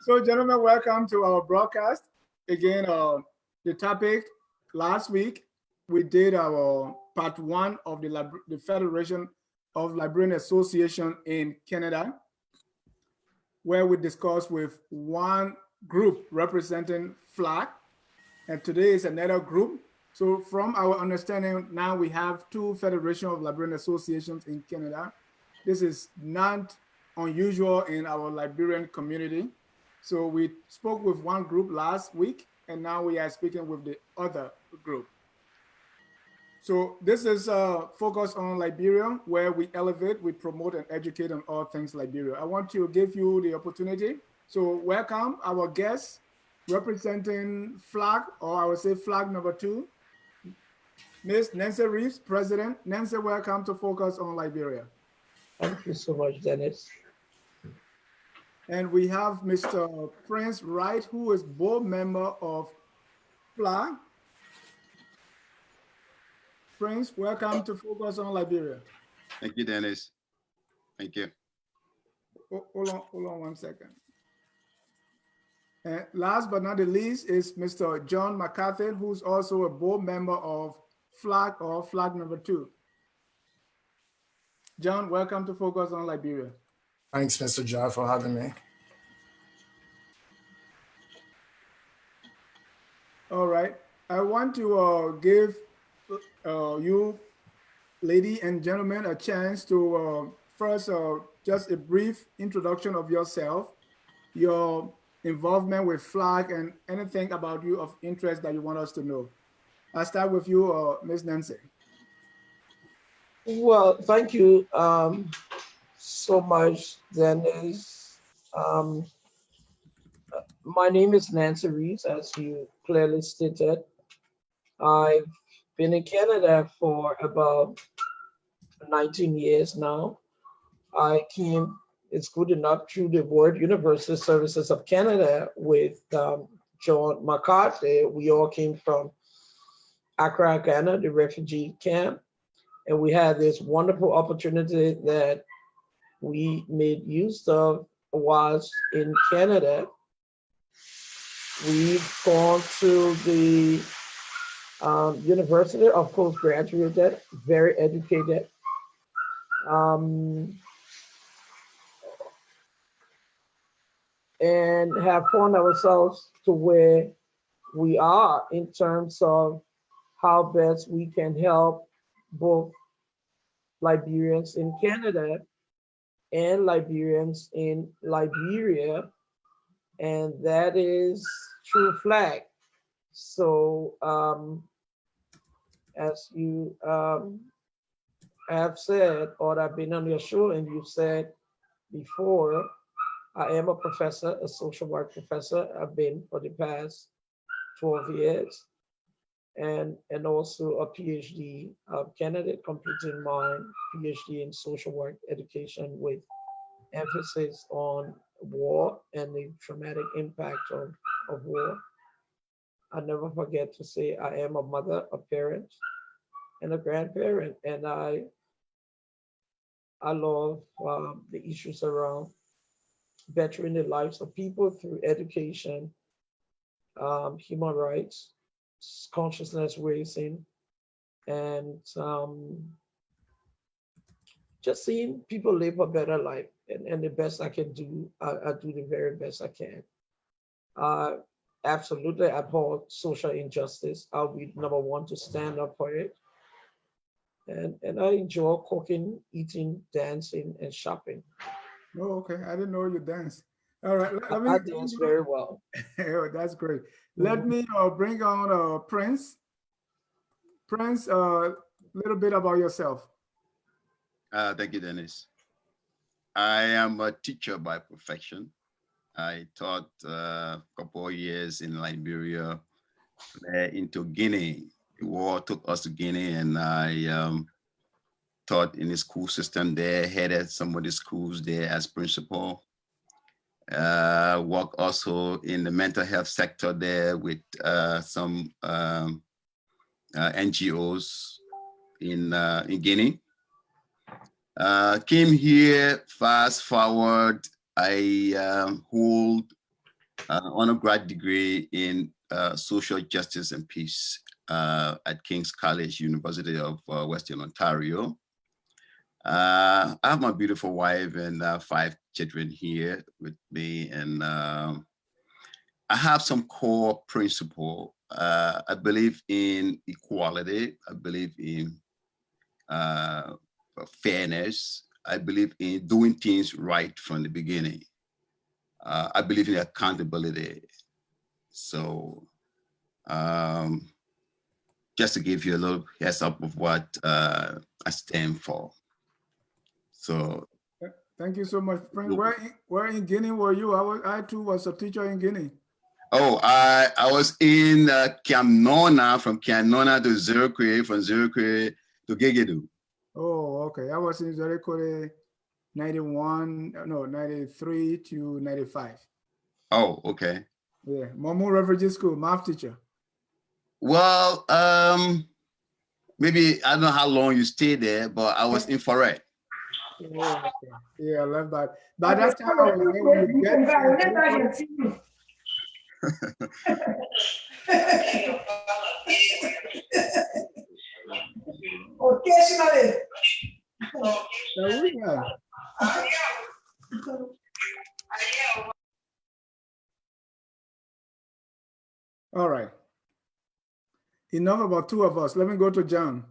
So, gentlemen, welcome to our broadcast. Again, the topic last week, we did our part one of the Federation of Liberian Association in Canada, where we discussed with one group representing FLAG, and today is another group. So from our understanding, now we have two Federation of Liberian Associations in Canada. This is not unusual in our Liberian community. So we spoke with one group last week, and now we are speaking with the other group. So this is focus on Liberia, where we elevate, we promote, and educate on all things Liberia. I want to give you the opportunity. So welcome our guests representing FLAG, or I would say FLAG number 2, Ms. Nancy Reeves, President. Nancy, welcome to Focus on Liberia. Thank you so much, Dennis. And we have Mr. Prince Wright, who is board member of FLAG. Prince, welcome to Focus on Liberia. Thank you, Dennis. Thank you. Hold on 1 second. And last but not the least is Mr. John McCarthy, who's also a board member of FLAG, or FLAG number 2. John, welcome to Focus on Liberia. Thanks, Mr. John, for having me. All right. I want to give you, lady and gentlemen, a chance to first just a brief introduction of yourself, your involvement with FLAG, and anything about you of interest that you want us to know. I'll start with you, Ms. Nancy. Well, thank you so much, Dennis. My name is Nancy Reeves, as you clearly stated. I've been in Canada for about 19 years now. I came, it's good enough, through the World University Services of Canada with John McCarthy. We all came from Accra, Ghana, the refugee camp. And we had this wonderful opportunity that we made use of was in Canada. We've gone to the university, of course, graduated, very educated. And have found ourselves to where we are in terms of how best we can help both Liberians in Canada and Liberians in Liberia, and that is through FLAG. So as you have said, or I've been on your show and you've said before, I am a professor, a social work professor. I've been for the past 12 years. And also a PhD candidate, completing my PhD in social work education with emphasis on war and the traumatic impact of war. I never forget to say I am a mother, a parent, and a grandparent, and I love the issues around bettering the lives of people through education, human rights, consciousness raising, and just seeing people live a better life. And the best I can do, I do the very best I can. Absolutely abhor social injustice. I'll be number one to stand up for it. And I enjoy cooking, eating, dancing, and shopping. Oh, okay. I didn't know you dance. All right. I dance very well. Oh, that's great. Let me bring on Prince. Prince, a little bit about yourself. Thank you, Dennis. I am a teacher by profession. I taught a couple of years in Liberia, into Guinea. The war took us to Guinea, and I taught in the school system there, headed some of the schools there as principal. Work also in the mental health sector there with some NGOs in Guinea. Came here, fast forward, I hold undergrad degree in social justice and peace at King's College, University of Western Ontario. I have my beautiful wife and 5 children here with me, and I have some core principle. I believe in equality. I believe in fairness. I believe in doing things right from the beginning. I believe in accountability. So just to give you a little heads up of what I stand for. So thank you so much, Prince. Where in Guinea were you? I too was a teacher in Guinea. Oh, I was in Kiamnona, from Kiamnona to Zerikwe, from Zerikwe to Gegedu. Oh, okay. I was in Zerikwe 93 to 95. Oh, okay. Yeah, Momu Refugee School, math teacher. Well, maybe I don't know how long you stayed there, but I was in Forêt. Oh, okay. Yeah, I love that. By that time, I was there when you get Occasionally. All right. Enough about 2 of us. Let me go to John.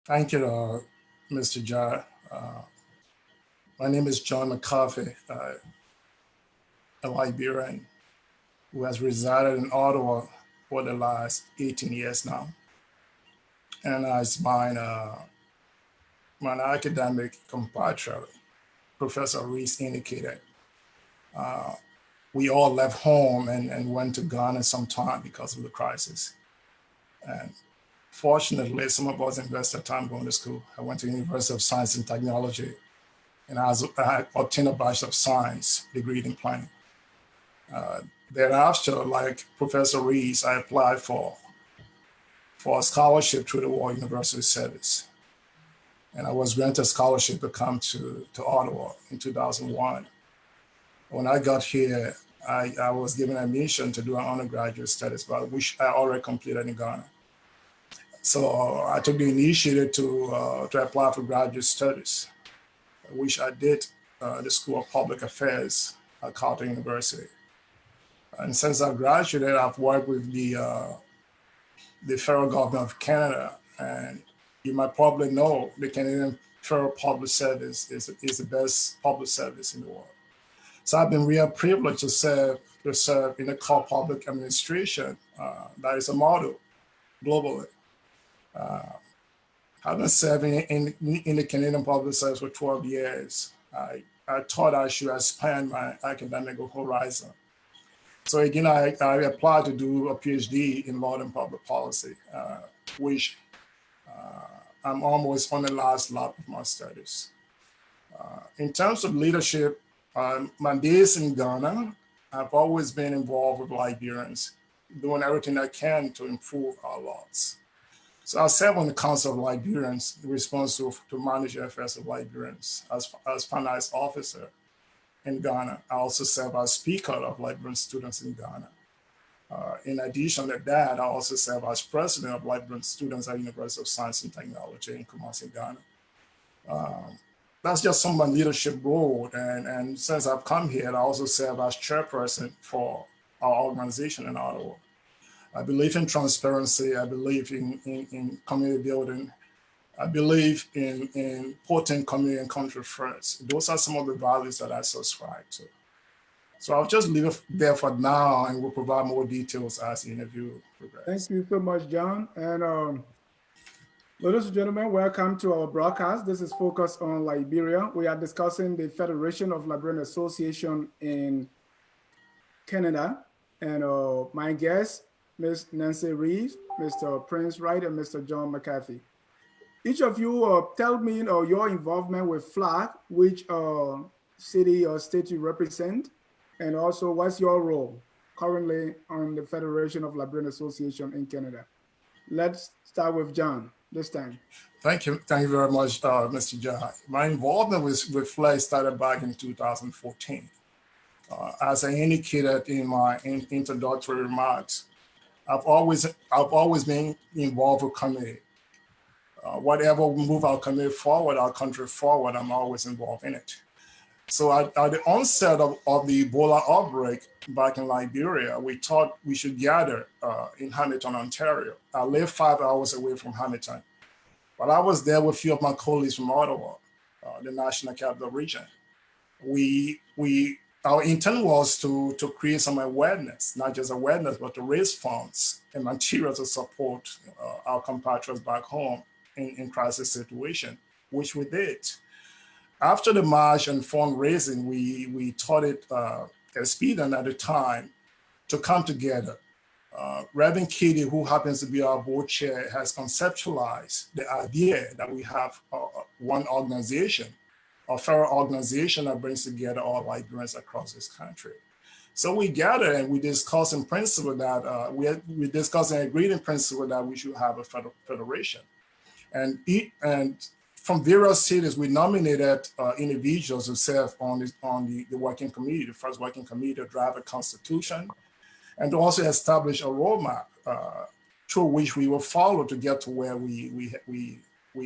Thank you, Mr. Jar. My name is John McCarthy, a Liberian who has resided in Ottawa for the last 18 years now. And as my academic compatriot, Professor Reese indicated, we all left home and went to Ghana sometime because of the crisis. And fortunately, some of us invested time going to school. I went to the University of Science and Technology, and I obtained a Bachelor of Science degree in planning. Thereafter, like Professor Reese, I applied for a scholarship through the World University Service. And I was granted a scholarship to come to Ottawa in 2001. When I got here, I was given admission to do an undergraduate studies, but which I already completed in Ghana. So I took the initiative to apply for graduate studies, which I did at the School of Public Affairs at Carleton University. And since I graduated, I've worked with the federal government of Canada, and you might probably know the Canadian Federal Public Service is the best public service in the world. So I've been real privileged to serve in the core public administration. That is a model globally. I've been serving in the Canadian public service for 12 years. I thought I should expand my academic horizon. So again, I applied to do a PhD in law and public policy, which I'm almost on the last lap of my studies. In terms of leadership, my days in Ghana, I've always been involved with Liberians, doing everything I can to improve our laws. So I serve on the Council of Liberians, responsible to manage the affairs of Liberians as finance officer in Ghana. I also serve as speaker of Liberian students in Ghana. In addition to that, I also serve as president of Liberian students at University of Science and Technology in Kumasi, Ghana. That's just some of my leadership role. And since I've come here, I also serve as chairperson for our organization in Ottawa. I believe in transparency. I believe in community building. I believe in putting community and country first. Those are some of the values that I subscribe to. So I'll just leave it there for now, and we'll provide more details as the interview progresses. Thank you so much, John. And ladies and gentlemen, welcome to our broadcast. This is focused on Liberia. We are discussing the Federation of Liberian Association in Canada. And my guests, Ms. Nancy Reeves, Mr. Prince Wright, and Mr. John McCarthy. Each of you tell me your involvement with FLAG, which city or state you represent, and also what's your role currently on the Federation of Liberian Association in Canada. Let's start with John this time. Thank you very much, Mr. John. My involvement with FLAG started back in 2014. As I indicated in my introductory remarks, I've always been involved with community. Whatever we move our community forward, our country forward, I'm always involved in it. So at the onset of the Ebola outbreak back in Liberia, we thought we should gather in Hamilton, Ontario. I live 5 hours away from Hamilton, but I was there with a few of my colleagues from Ottawa, the National Capital Region. Our intent was to create some awareness, not just awareness, but to raise funds and materials to support our compatriots back home in crisis situation, which we did. After the march and fundraising, we thought it expedient at the time to come together. Reverend Katie, who happens to be our board chair, has conceptualized the idea that we have one organization, a federal organization that brings together all Liberians across this country. So we gathered and we discussed in principle that we discussed and agreed in principle that we should have a federation. And from various cities, we nominated individuals who serve on the working committee, the first working committee to draft a constitution, and to also establish a roadmap through which we will follow to get to where we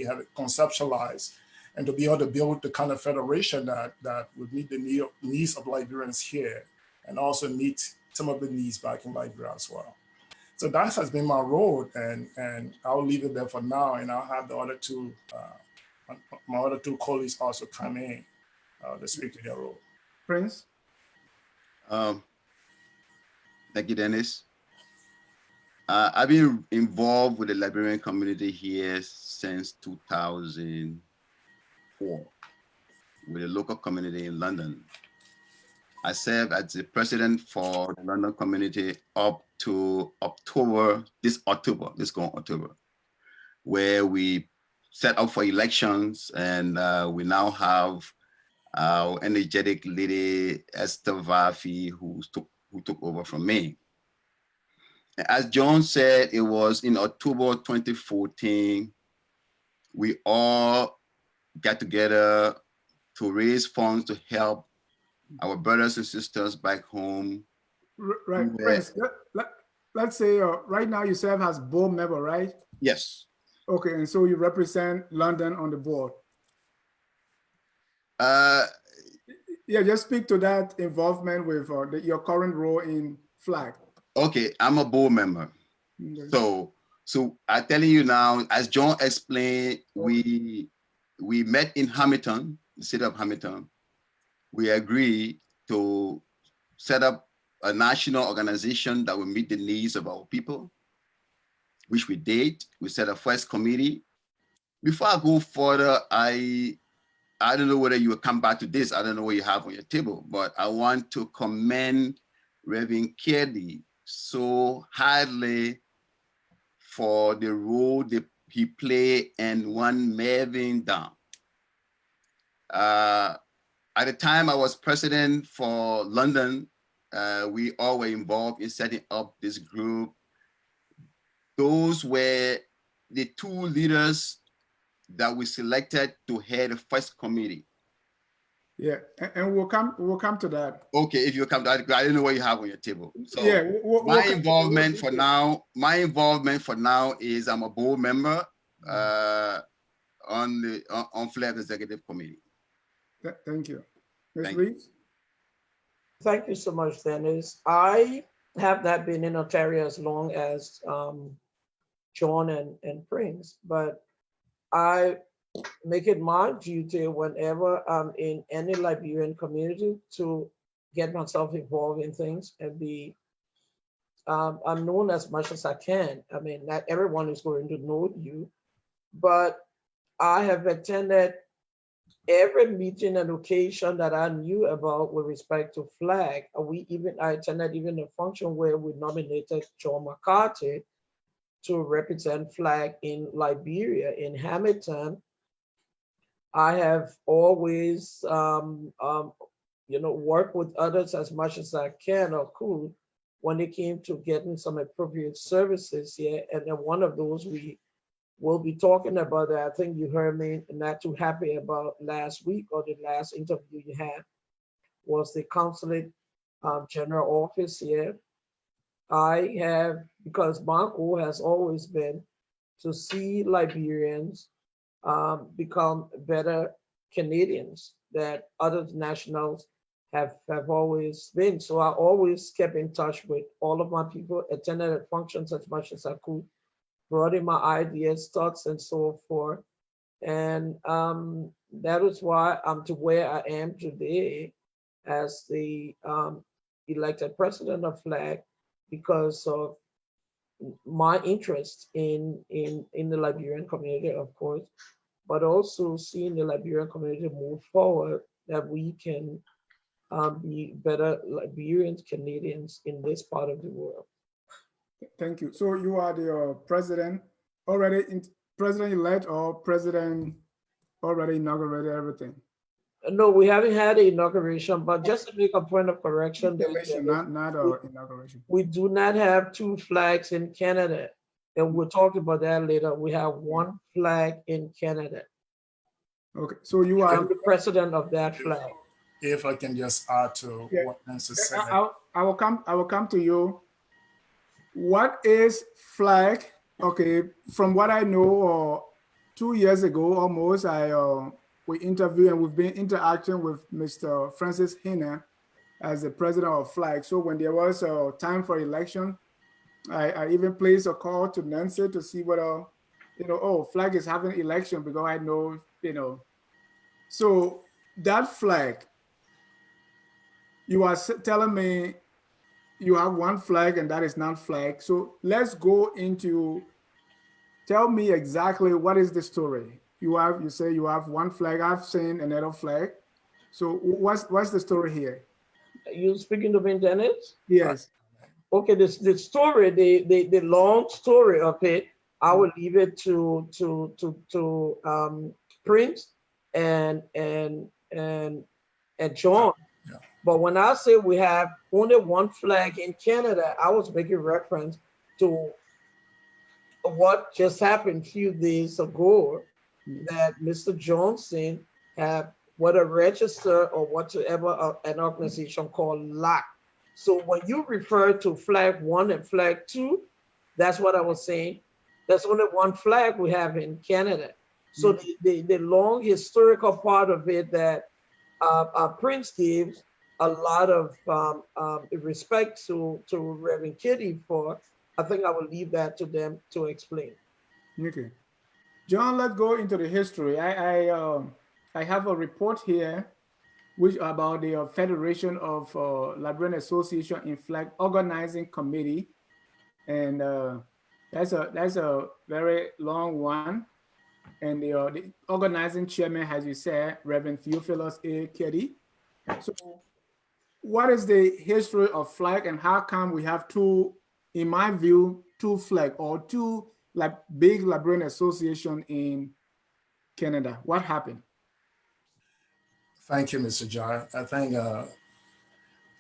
have it conceptualized, and to be able to build the kind of federation that would meet the needs of Liberians here, and also meet some of the needs back in Liberia as well. So that has been my road, and I'll leave it there for now, and I'll have the other two, my other two colleagues also come in to speak to their role. Prince? Thank you, Dennis. I've been involved with the Liberian community here since 2004 with the local community in London. I served as the president for the London community up to this coming October, where we set up for elections, and we now have our energetic lady, Esther Vafi, who took over from me. As John said, it was in October 2014, we all got together to raise funds to help our brothers and sisters back home. Right, Prince, let's say right now you serve as board member, right? Yes. Okay, and so you represent London on the board. Yeah, just speak to that involvement with your current role in FLAG. Okay, I'm a board member. Okay. So I'm telling you now, as John explained, we met in Hamilton, the city of Hamilton. We agreed to set up a national organization that will meet the needs of our people, which we did. We set a first committee. Before I go further, I don't know whether you will come back to this. I don't know what you have on your table, but I want to commend Reverend Kelly so highly for the role that he played in one Melvin down. At the time I was president for London, we all were involved in setting up this group. Those were the two leaders that we selected to head the first committee. Yeah, and we'll come to that. Okay, if you come to that, I don't know what you have on your table. So yeah, my involvement for now is I'm a board member on FLAG Executive Committee. Thank you. Ms. Reeves? Thank you so much, Dennis. I have not been in Ontario as long as John and Prince, but I make it my duty whenever I'm in any Liberian community to get myself involved in things and be, I'm known as much as I can. I mean, not everyone is going to know you, but I have attended every meeting and occasion that I knew about with respect to FLAG. I attended even a function where we nominated John McCarthy to represent FLAG in Liberia, in Hamilton. I have always, worked with others as much as I can or could when it came to getting some appropriate services here. And then one of those we will be talking about that I think you heard me not too happy about last week, or the last interview you had, was the consulate general office here. I have, because my goal has always been to see Liberians become better Canadians that other nationals have always been. So I always kept in touch with all of my people, attended at functions as much as I could, brought in my ideas, thoughts, and so forth. And that is why I'm to where I am today as the elected president of FLAG, because of my interest in the Liberian community, of course, but also seeing the Liberian community move forward, that we can be better Liberians, Canadians in this part of the world. Thank you. So you are the president already, president-elect, or president already inaugurated everything? No, we haven't had an inauguration, but just to make a point of correction, Not inauguration. we do not have two flags in Canada. And we'll talk about that later. We have one flag in Canada. Okay, so you are. I'm the president of that flag. If I can just add to what Nancy said. I will come to you. What is flag? Okay, from what I know, 2 years ago almost, we interviewed and we've been interacting with Mr. Francis Hina as the president of FLAG. So when there was a time for election, I even placed a call to Nancy to see whether, FLAG is having election, because I know, So that flag, you are telling me you have one flag and that is not FLAG. So let's go into, tell me exactly what is the story. You say you have one flag. I've seen another flag. So what's the story here? You speaking to me, Dennis? Yes. Okay, the story, the long story of it, I will leave it to Prince and John. Yeah. But when I say we have only one flag in Canada, I was making reference to what just happened a few days ago, that Mr. Johnson have what a register or whatever an organization called LAC. So when you refer to flag 1 and flag 2, that's what I was saying. There's only one flag we have in Canada. So the long historical part of it that Prince gives a lot of respect to Reverend Kitty for, I think I will leave that to them to explain. Okay. John, let's go into the history. I have a report here which about the Federation of Liberian Association in Flag Organizing Committee. And that's a very long one. And the organizing chairman, as you said, Reverend Theophilus A. Keddy. So what is the history of flag, and how come we have two, in my view, two flag or two like big Liberian association in Canada? What happened? Thank you, Mr. Jai. I think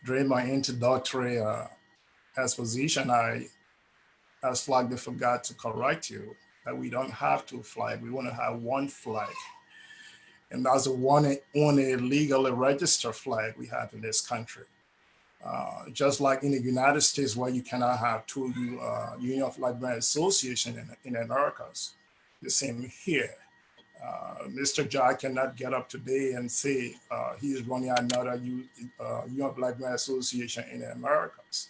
during my introductory exposition, I slightly forgot to correct you that we don't have two flags. We want to have one flag. And that's the one and only legally registered flag we have in this country. Just like in the United States, where you cannot have two Union of Liberian Association in Americas, the same here. Mr. Jai cannot get up today and say he is running another Union of Liberian Association in the Americas.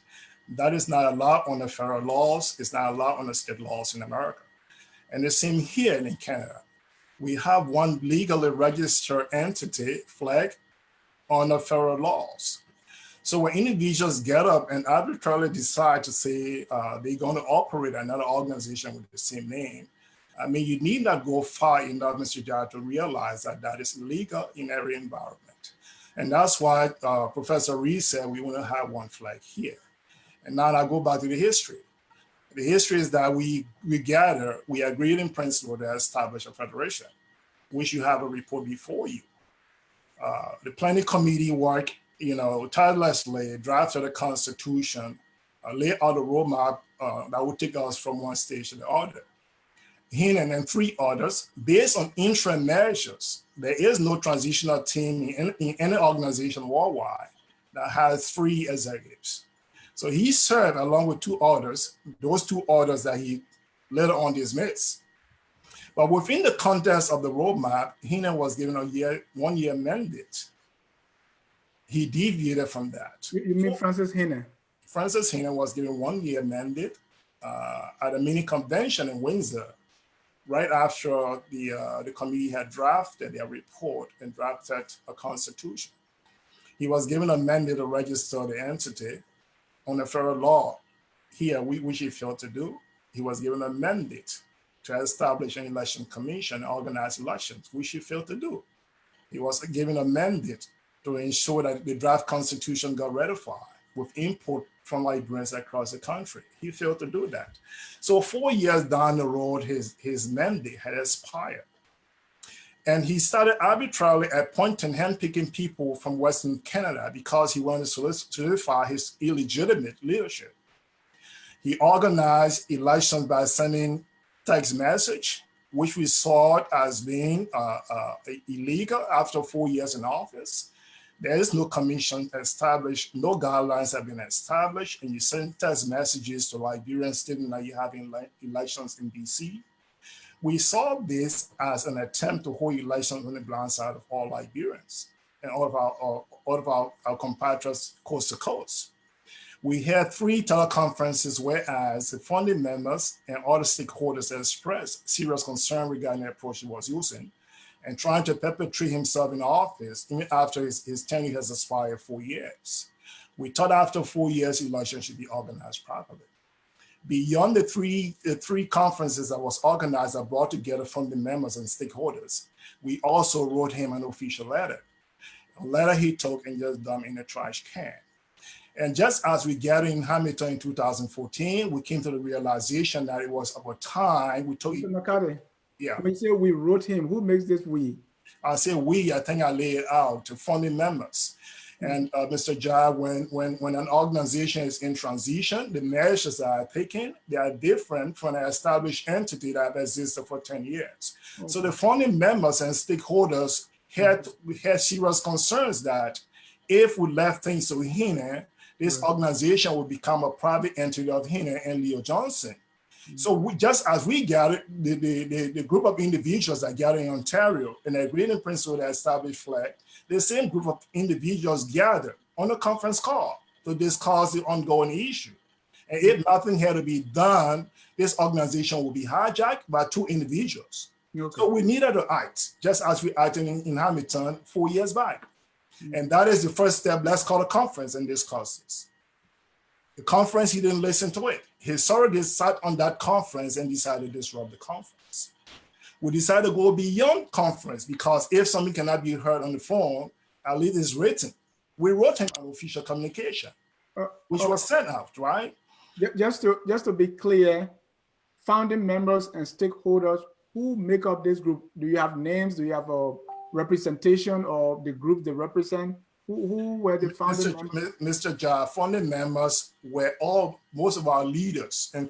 That is not allowed under federal laws. It's not allowed under state laws in America. And the same here in Canada. We have one legally registered entity, flag, under federal laws. So when individuals get up and arbitrarily decide to say they're going to operate another organization with the same name, I mean, you need not go far enough, Mr. Jai, to realize that that is illegal in every environment. And that's why Professor Reed said we want to have one flag here. And now I go back to the history. The history is that we agreed in principle to establish a federation, which you have a report before you. The planning committee worked, tirelessly, drafted a constitution, laid out a roadmap that would take us from one stage to the other. Heenan and 3 others, based on interim measures. There is no transitional team in any organization worldwide. that has 3 executives. So he served along with 2 others, those 2 others that he later on dismissed. But within the context of the roadmap, Hina was given a 1-year mandate. He deviated from that. You mean Francis Hine? Francis Hina was given 1-year mandate at a mini convention in Windsor, right after the committee had drafted their report and drafted a constitution. He was given a mandate to register the entity on the federal law here, which he failed to do. He was given a mandate to establish an election commission and organize elections, which he failed to do. He was given a mandate to ensure that the draft constitution got ratified with input from Liberians across the country. He failed to do that. So 4 years down the road, his mandate had expired. And he started arbitrarily appointing, handpicking people from Western Canada because he wanted to solidify his illegitimate leadership. He organized elections by sending text message, which we saw as being illegal after 4 years in office. There is no commission established, no guidelines have been established, and you send text messages to Liberians stating that you're having elections in BC. We saw this as an attempt to hold elections on the blind side of all Liberians and all of our compatriots coast to coast. We had 3 teleconferences, whereas the founding members and other stakeholders expressed serious concern regarding the approach he was using and trying to perpetuate himself in office even after his tenure has expired 4 years. We thought after 4 years, elections should be organized properly. Beyond the three conferences that was organized that brought together founding members and stakeholders, we also wrote him an official letter, a letter he took and just dumped in the trash can. And just as we gathered in Hamilton in 2014, we came to the realization that it was about time we took. Mr. McCarty, yeah. when you say we wrote him, who makes this we? I say we, I think I lay it out to founding members. And Mr. Jai, when an organization is in transition, the measures that are taken, they are different from an established entity that have existed for 10 years. Okay. So the founding members and stakeholders had serious concerns that if we left things to Hine, this organization would become a private entity of Hine and Leo Johnson. So just as we gathered, the group of individuals that gathered in Ontario and agreed in principle to establish FLAG, the same group of individuals gathered on a conference call to discuss the ongoing issue. And if nothing had to be done, this organization will be hijacked by 2 individuals. Okay. So we needed to act, just as we acted in Hamilton 4 years back. And that is the first step. Let's call a conference and discuss this. The conference, he didn't listen to it. His surrogates sat on that conference and decided to disrupt the conference. We decided to go beyond conference because if something cannot be heard on the phone, at least it's written. We wrote him an official communication, which was sent out, right? Just to be clear, founding members and stakeholders who make up this group, do you have names? Do you have a representation of the group they represent? Who were the founding members? Mr. Jai, founding members were most of our leaders and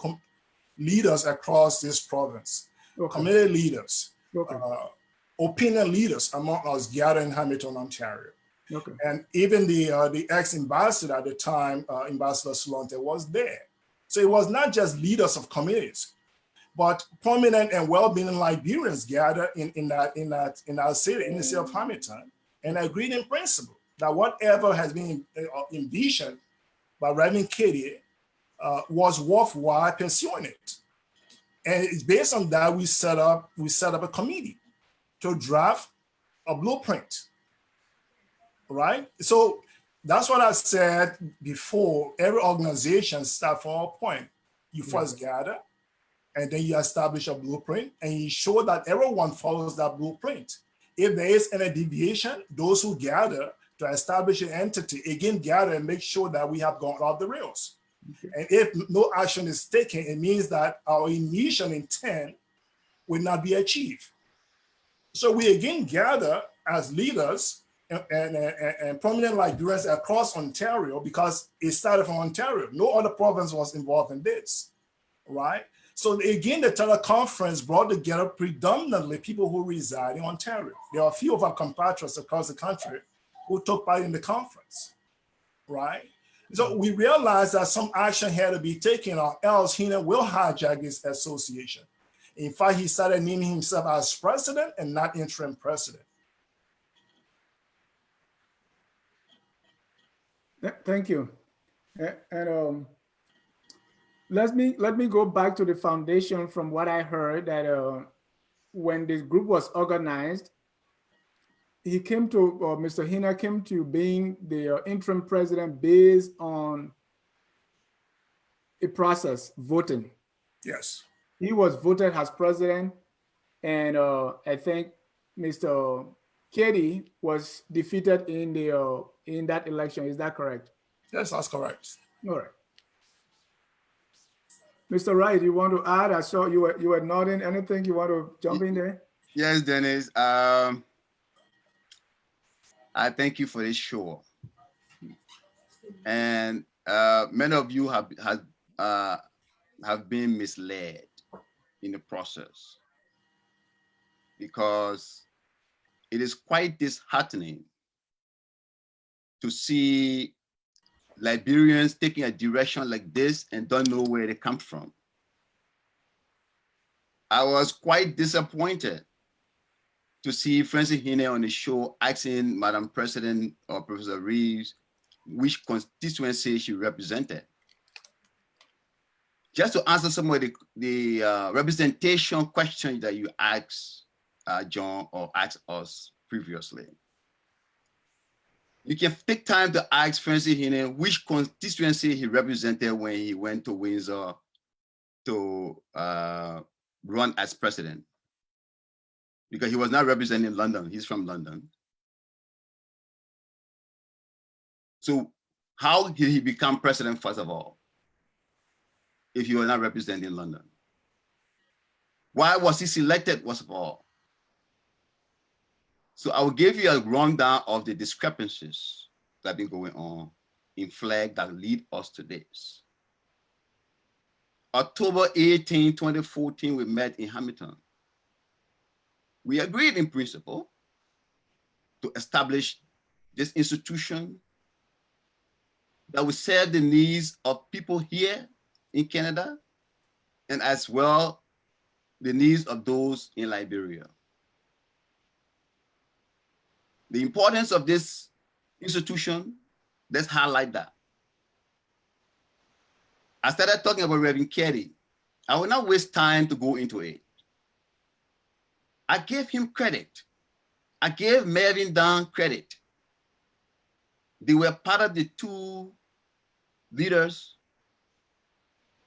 leaders across this province, community leaders, opinion leaders among us gathered in Hamilton, Ontario. And even the ex-ambassador at the time, Ambassador Solonte, was there. So it was not just leaders of communities, but prominent and well-meaning Liberians gathered in our city, in the city of Hamilton, and agreed in principle that whatever has been envisioned by Reverend Katie was worthwhile pursuing it. And it's based on that we set up a committee to draft a blueprint, right? So that's what I said before. Every organization starts from a point. You first gather, and then you establish a blueprint, and you ensure that everyone follows that blueprint. If there is any deviation, those who gather to establish an entity, again, gather and make sure that we have gone off the rails. And if no action is taken, it means that our initial intent will not be achieved. So we again gather as leaders and prominent Liberians across Ontario, because it started from Ontario. No other province was involved in this, right? So again, the teleconference brought together predominantly people who reside in Ontario. There are a few of our compatriots across the country who took part in the conference. right? So we realized that some action had to be taken or else Hina will hijack this association. In fact, he started naming himself as president and not interim president. Thank you. And let me go back to the foundation from what I heard that when this group was organized, he came to, Mr. Hina came to being the interim president based on a process, voting. Yes. He was voted as president, and I think Mr. Katie was defeated in the in that election. Is that correct? Yes, that's correct. All right. Mr. Wright, you want to add? I saw you were nodding. Anything you want to jump in there? Yes, Dennis. I thank you for this show. And many of you have been misled in the process because it is quite disheartening to see Liberians taking a direction like this and don't know where they come from. I was quite disappointed to see Francis Hine on the show asking Madam President or Professor Reeves which constituency she represented. Just to answer some of the representation questions that you asked John or asked us previously. You can take time to ask Francis Hine which constituency he represented when he went to Windsor to run as president, because he was not representing London. He's from London. So how did he become president, first of all, if he was not representing London? Why was he selected, first of all? So I will give you a rundown of the discrepancies that have been going on in flag that lead us to this. October 18, 2014, we met in Hamilton. We agreed in principle to establish this institution that would serve the needs of people here in Canada and as well the needs of those in Liberia. The importance of this institution, let's highlight that. I started talking about Reverend Kerry. I will not waste time to go into it. I gave him credit. I gave Mervyn Dunn credit. They were part of the two leaders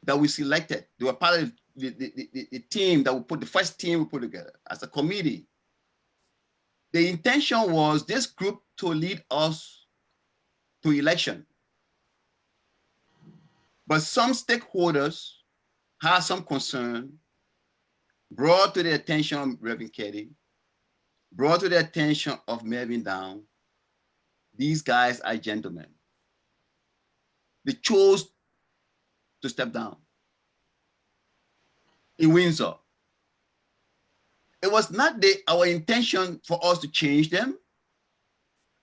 that we selected. They were part of the team that we put, the first team we put together as a committee. The intention was this group to lead us to election. But some stakeholders had some concern, brought to the attention of Reverend Ketty, brought to the attention of Mervyn Down. These guys are gentlemen. They chose to step down in Windsor. It was not our intention for us to change them,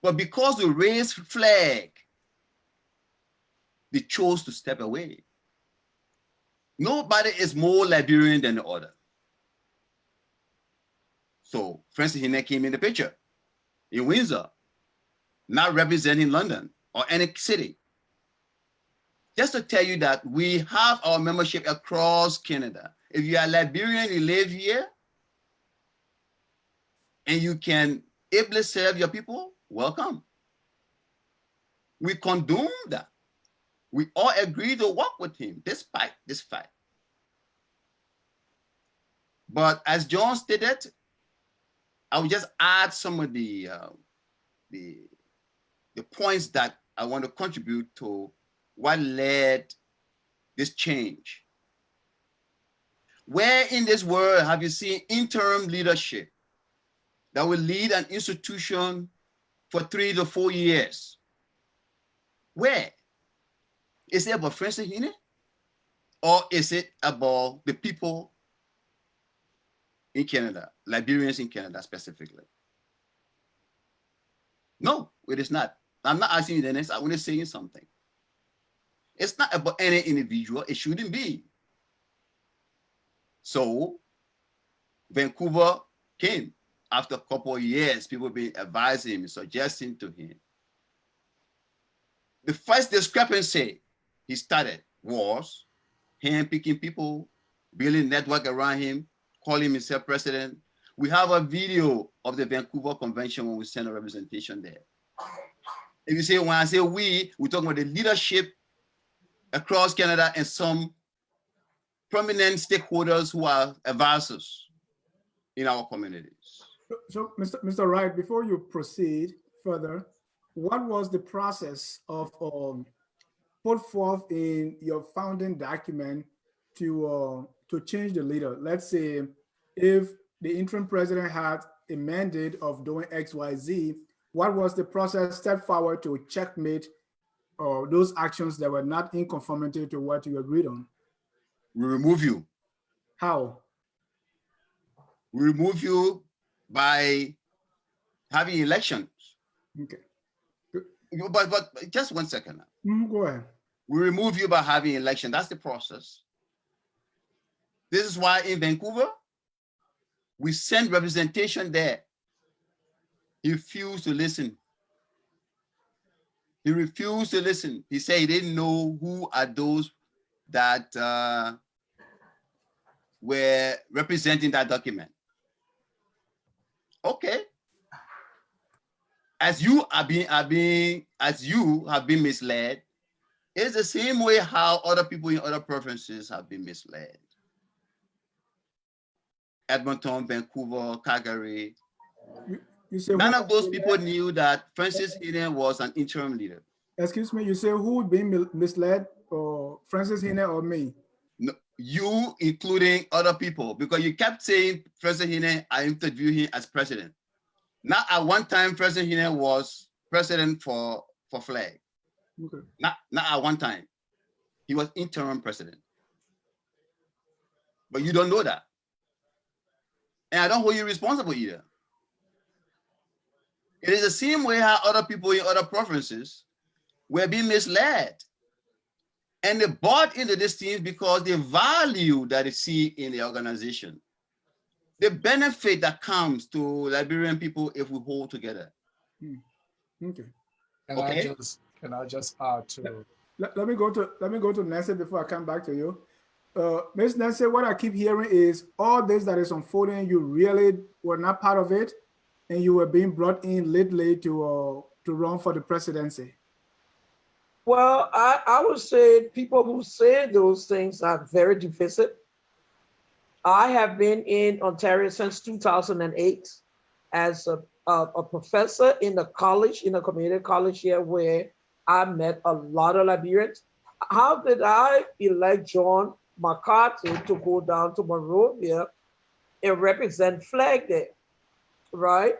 but because we raised flag, they chose to step away. Nobody is more Liberian than the other. So Francis Hine came in the picture in Windsor, not representing London or any city. Just to tell you that we have our membership across Canada. If you are Liberian, you live here, and you can ably serve your people, welcome. We condone that. We all agree to work with him despite this fact. But as John stated, I will just add some of the points that I want to contribute to what led this change. Where in this world have you seen interim leadership that will lead an institution for 3 to 4 years? Where? Is it about Francis Hine? Or is it about the people in Canada, Liberians in Canada specifically? No, it is not. I'm not asking you, Dennis. I'm only saying something. It's not about any individual. It shouldn't be. So Vancouver came after a couple of years, people been advising him, suggesting to him. The first discrepancy he started was him picking people, building network around him, calling himself president. We have a video of the Vancouver Convention when we sent a representation there. If you say, when I say we're talking about the leadership across Canada and some prominent stakeholders who are advisors in our communities. So, Mr. Wright, before you proceed further, what was the process of put forth in your founding document to change the leader? Let's say if the interim president had a mandate of doing X, Y, Z, what was the process step forward to checkmate those actions that were not in conformity to what you agreed on? We remove you. How? We remove you by having elections. Okay. But just 1 second. Go ahead. We remove you by having election. That's the process. This is why in Vancouver, we send representation there. He refused to listen. He refused to listen. He said he didn't know who are those that were representing that document. Okay. As you have been misled, it's the same way how other people in other provinces have been misled. Edmonton, Vancouver, Calgary. You say none of those people knew that Francis Hine was an interim leader. Excuse me, you say who would be misled, or Francis Hine or me? No, you, including other people, because you kept saying Francis Hine, I interviewed him as president. Not at one time, Francis Hine was president for FLAG. Okay. Not at one time. He was interim president. But you don't know that. And I don't hold you responsible either. It is the same way how other people in other provinces were being misled. And they bought into these things because the value that they see in the organization, the benefit that comes to Liberian people if we hold together. Okay. Can I just add to? Let me go to Nancy before I come back to you. Ms. Nancy, what I keep hearing is all this that is unfolding, you really were not part of it, and you were being brought in lately to run for the presidency. Well, I would say people who say those things are very divisive. I have been in Ontario since 2008 as a professor in a college, in a community college here, where I met a lot of Liberians. How did I elect John McCarthy to go down to Monrovia and represent FLAG there, right?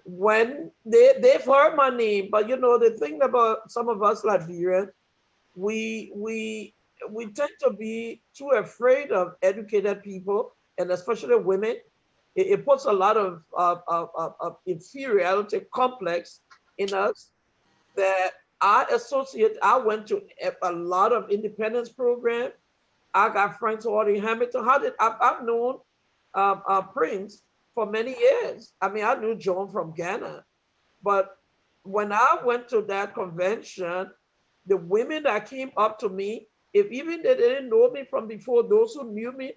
When they've heard my name, but you know, the thing about some of us Liberians, we tend to be too afraid of educated people, and especially women. It puts a lot of inferiority complex in us that I went to a lot of independence programs. I got friends all in Hamilton. I've known Prince for many years. I mean, I knew John from Ghana, but when I went to that convention, the women that came up to me, if even they didn't know me from before, those who knew me,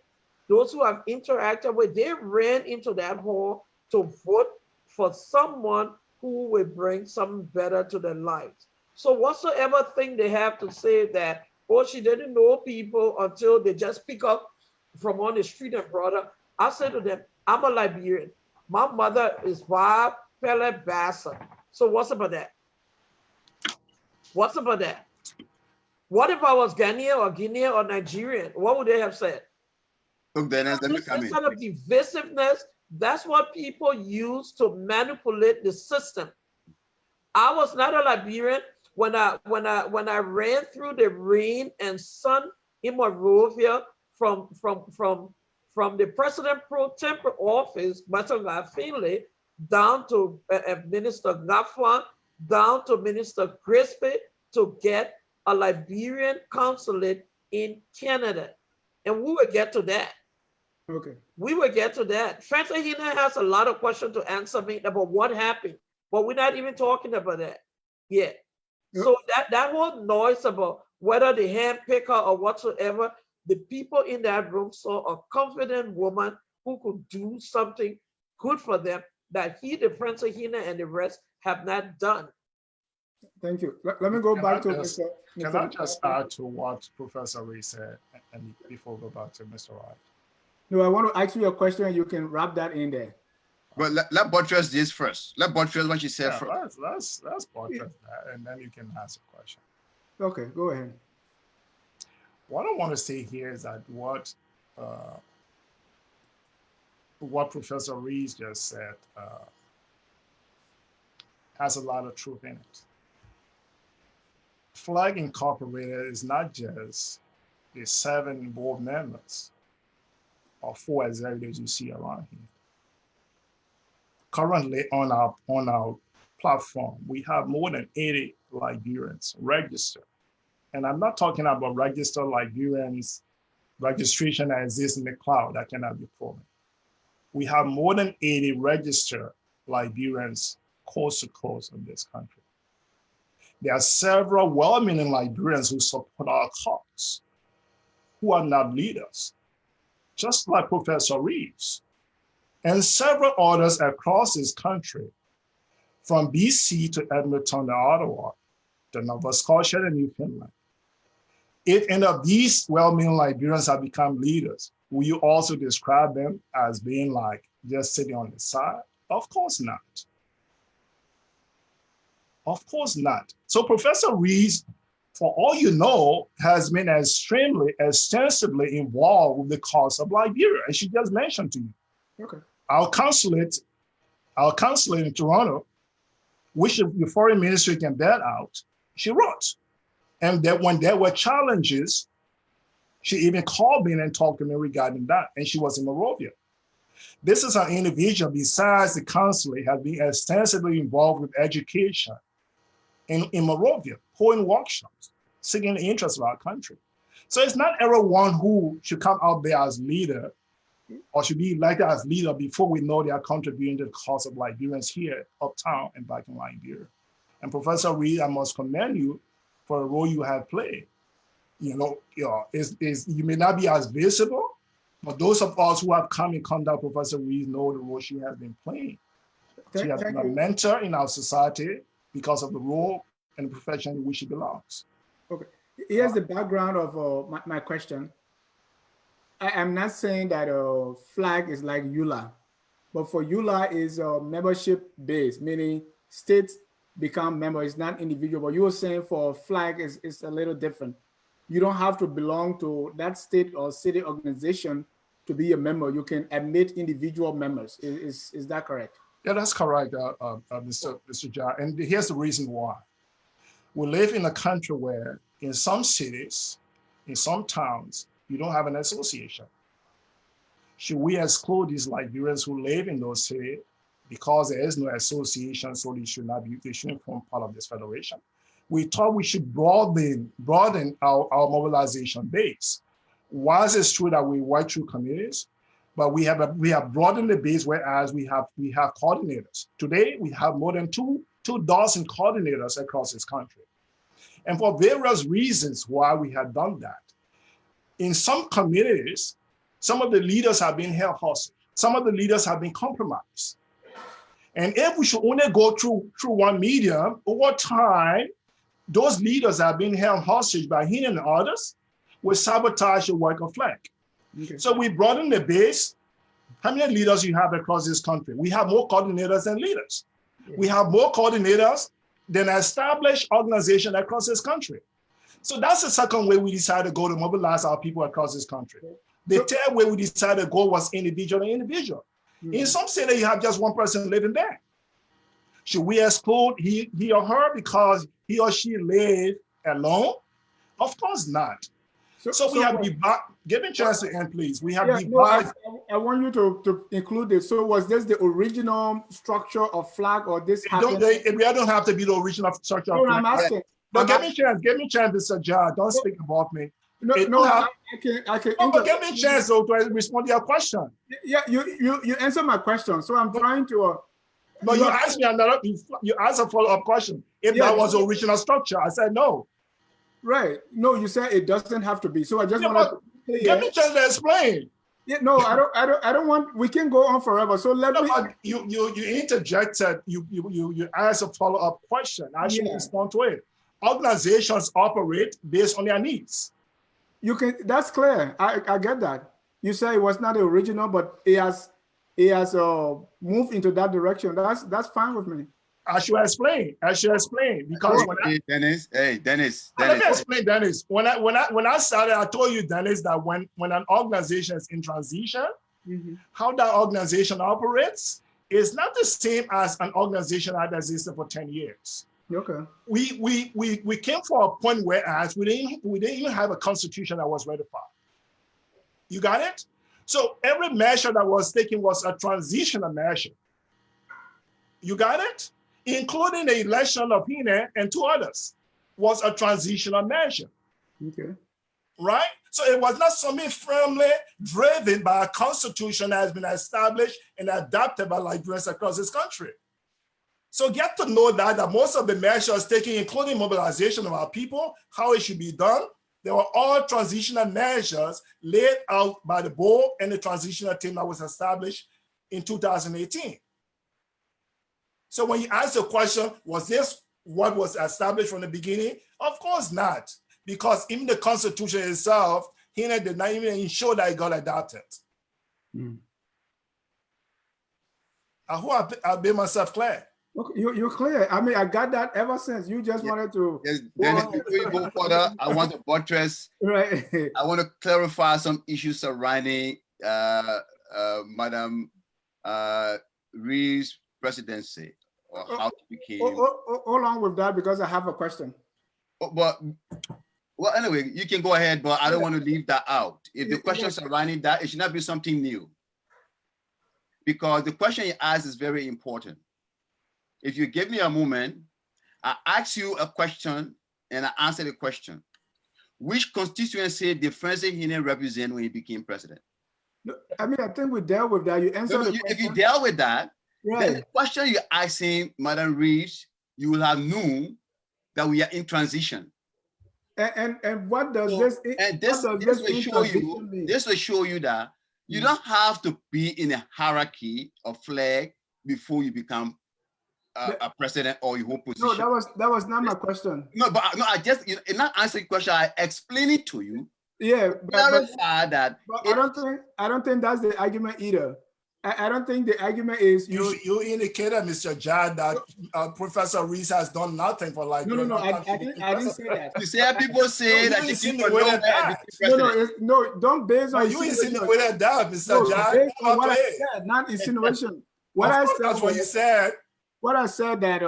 those who have interacted with, they ran into that hall to vote for someone who will bring something better to their lives. So whatsoever thing they have to say that, oh, she didn't know people until they just pick up from on the street and brought her, I said to them, I'm a Liberian. My mother is Bob Pele Bassa. So what's about that? What's about that? What if I was Ghanaian or Guinean or Nigerian? What would they have said? Look, Dennis, let me come in. This kind of divisiveness, that's what people use to manipulate the system. I was not a Liberian when I ran through the rain and sun in Monrovia from the President Pro Tempore office, Matanga Finlay, down to Minister Gafwan down to Minister Crispy to get a Liberian consulate in Canada. And we will get to that. Okay. We will get to that. Francis Hina has a lot of questions to answer me about what happened, but we're not even talking about that yet. Yep. So that whole noise about whether they handpick her or whatsoever, the people in that room saw a confident woman who could do something good for them that he, the Francis Hina, and the rest have not done. Thank you. Let me go back to Mr. Can I just add to what Professor Ray said, and before we go back to Mr. Wright? No, I want to ask you a question, and you can wrap that in there. But let buttress this first. Let buttress what she said first. Let's buttress that, and then you can ask a question. Okay, go ahead. What I want to say here is that what Professor Rees just said has a lot of truth in it. Flag Incorporated is not just the 7 board members or 4 executives you see around here. Currently on our platform, we have more than 80 Liberians registered. And I'm not talking about registered Liberians registration that exists in the cloud that cannot be proven. We have more than 80 registered Liberians coast to coast in this country. There are several well-meaning Liberians who support our cause, who are not leaders, just like Professor Reeves, and several others across this country, from BC to Edmonton to Ottawa, to Nova Scotia and Newfoundland. If any of these well-meaning Liberians have become leaders, will you also describe them as being like just sitting on the side? Of course not. Of course not. So Professor Rees, for all you know, has been extensively involved with the cause of Liberia, as she just mentioned to you. Okay. Our consulate in Toronto, which the foreign ministry can bet out, she wrote. And that when there were challenges, she even called me and talked to me regarding that, and she was in Monrovia. This is an individual, besides the consulate, has been extensively involved with education in Monrovia, holding workshops, seeking the interests of our country. So it's not everyone who should come out there as leader or should be elected as leader before we know they are contributing to the cause of Liberians here uptown and back in Liberia. And Professor Reed, I must commend you for the role you have played. You may not be as visible, but those of us who have come in contact with Professor Reed know the role she has been playing. She has been a mentor in our society because of the role and the profession in which she belongs. Okay, here's the background of my question. I'm not saying that flag is like EULA, but for EULA is membership based, meaning states become members, it's not individual. But you were saying for flag is a little different. You don't have to belong to that state or city organization to be a member. You can admit individual members. Is that correct? Yeah, that's correct, Mr. Jha. And here's the reason why. We live in a country where in some cities, in some towns, you don't have an association. Should we exclude these Liberians who live in those cities because there is no association, so they shouldn't form part of this federation? We thought we should broaden our mobilization base. Once it's true that we work through communities, but we have broadened the base, whereas we have coordinators. Today, we have more than two dozen coordinators across this country. And for various reasons why we have done that. In some communities, some of the leaders have been held hostage. Some of the leaders have been compromised. And if we should only go through one medium, over time, those leaders have been held hostage by him and others will sabotage the work of flag. Okay. So we broaden the base. How many leaders you have across this country? We have more coordinators than leaders. Yeah. We have more coordinators than established organizations across this country. So that's the second way we decided to go to mobilize our people across this country. The third way we decided to go was individual to individual. Mm-hmm. In some cities, you have just one person living there. Should we exclude he or her because he or she live alone? Of course not. So we have give me a chance to end, please. We have I want you to include this. So was this the original structure of flag, or this happened? It don't have to be the original structure of flag. I'm asking. No, give me a chance, Mr. Jad. Don't speak above me. I can. But give me a chance though to respond to your question. Yeah, you answer my question. So I'm trying to. No, you asked me another. You asked a follow-up question. If that was the original structure, I said no. Right. No, you said it doesn't have to be. So I just want to give me a chance to explain. Yeah, no, I don't want. We can go on forever. So let me. You interjected. You asked a follow-up question. I should respond to it. Organizations operate based on their needs. You can. That's clear. I get that. You say it was not the original, but it has moved into that direction. That's fine with me. I should explain because Dennis. Let me explain, Dennis. When I started, I told you, Dennis, that when an organization is in transition, how that organization operates is not the same as an organization that existed for 10 years. Okay. We came for a point whereas we didn't even have a constitution that was ratified. You got it? So every measure that was taken was a transitional measure. You got it? Including the election of Hine and 2 others was a transitional measure. Okay. Right? So it was not something firmly driven by a constitution that has been established and adopted by Liberians across this country. So get to know that most of the measures taken, including mobilization of our people, how it should be done, they were all transitional measures laid out by the board and the transitional team that was established in 2018. So when you ask the question, was this what was established from the beginning? Of course not, because even the Constitution itself, Hine did not even ensure that it got adopted. I hope I made myself clear. Okay, you're clear. I mean, I got that ever since. You just wanted to. Yes, Dennis, before you go further, I want to buttress. Right. I want to clarify some issues surrounding Madam Ree's presidency, or how it became. Hold on with that, because I have a question. But well, anyway, you can go ahead, but I don't want to leave that out. If the question surrounding that, it should not be something new, because the question you asked is very important. If you give me a moment, I ask you a question and I answer the question. Which constituency did Francis Hine represent when he became president? I mean, I think we dealt with that. You answered the question. If you dealt with that, right, then the question you're asking, Madam Reeves, you will have known that we are in transition. And what does this will show you that you don't have to be in a hierarchy of flag before you become a president or your whole position. No, that was not my question. No, but no, I just not answering the question. I explain it to you. Yeah, but I don't think that's the argument either. I don't think the argument is you indicated, Mr. Jad, that Professor Reese has done nothing for Liberia. No, I didn't say that. You see, people say that you keep no, don't base on you insinuated that, Mr. Jad. Based on what I said, not insinuation. What I said, that's what you said. What I said that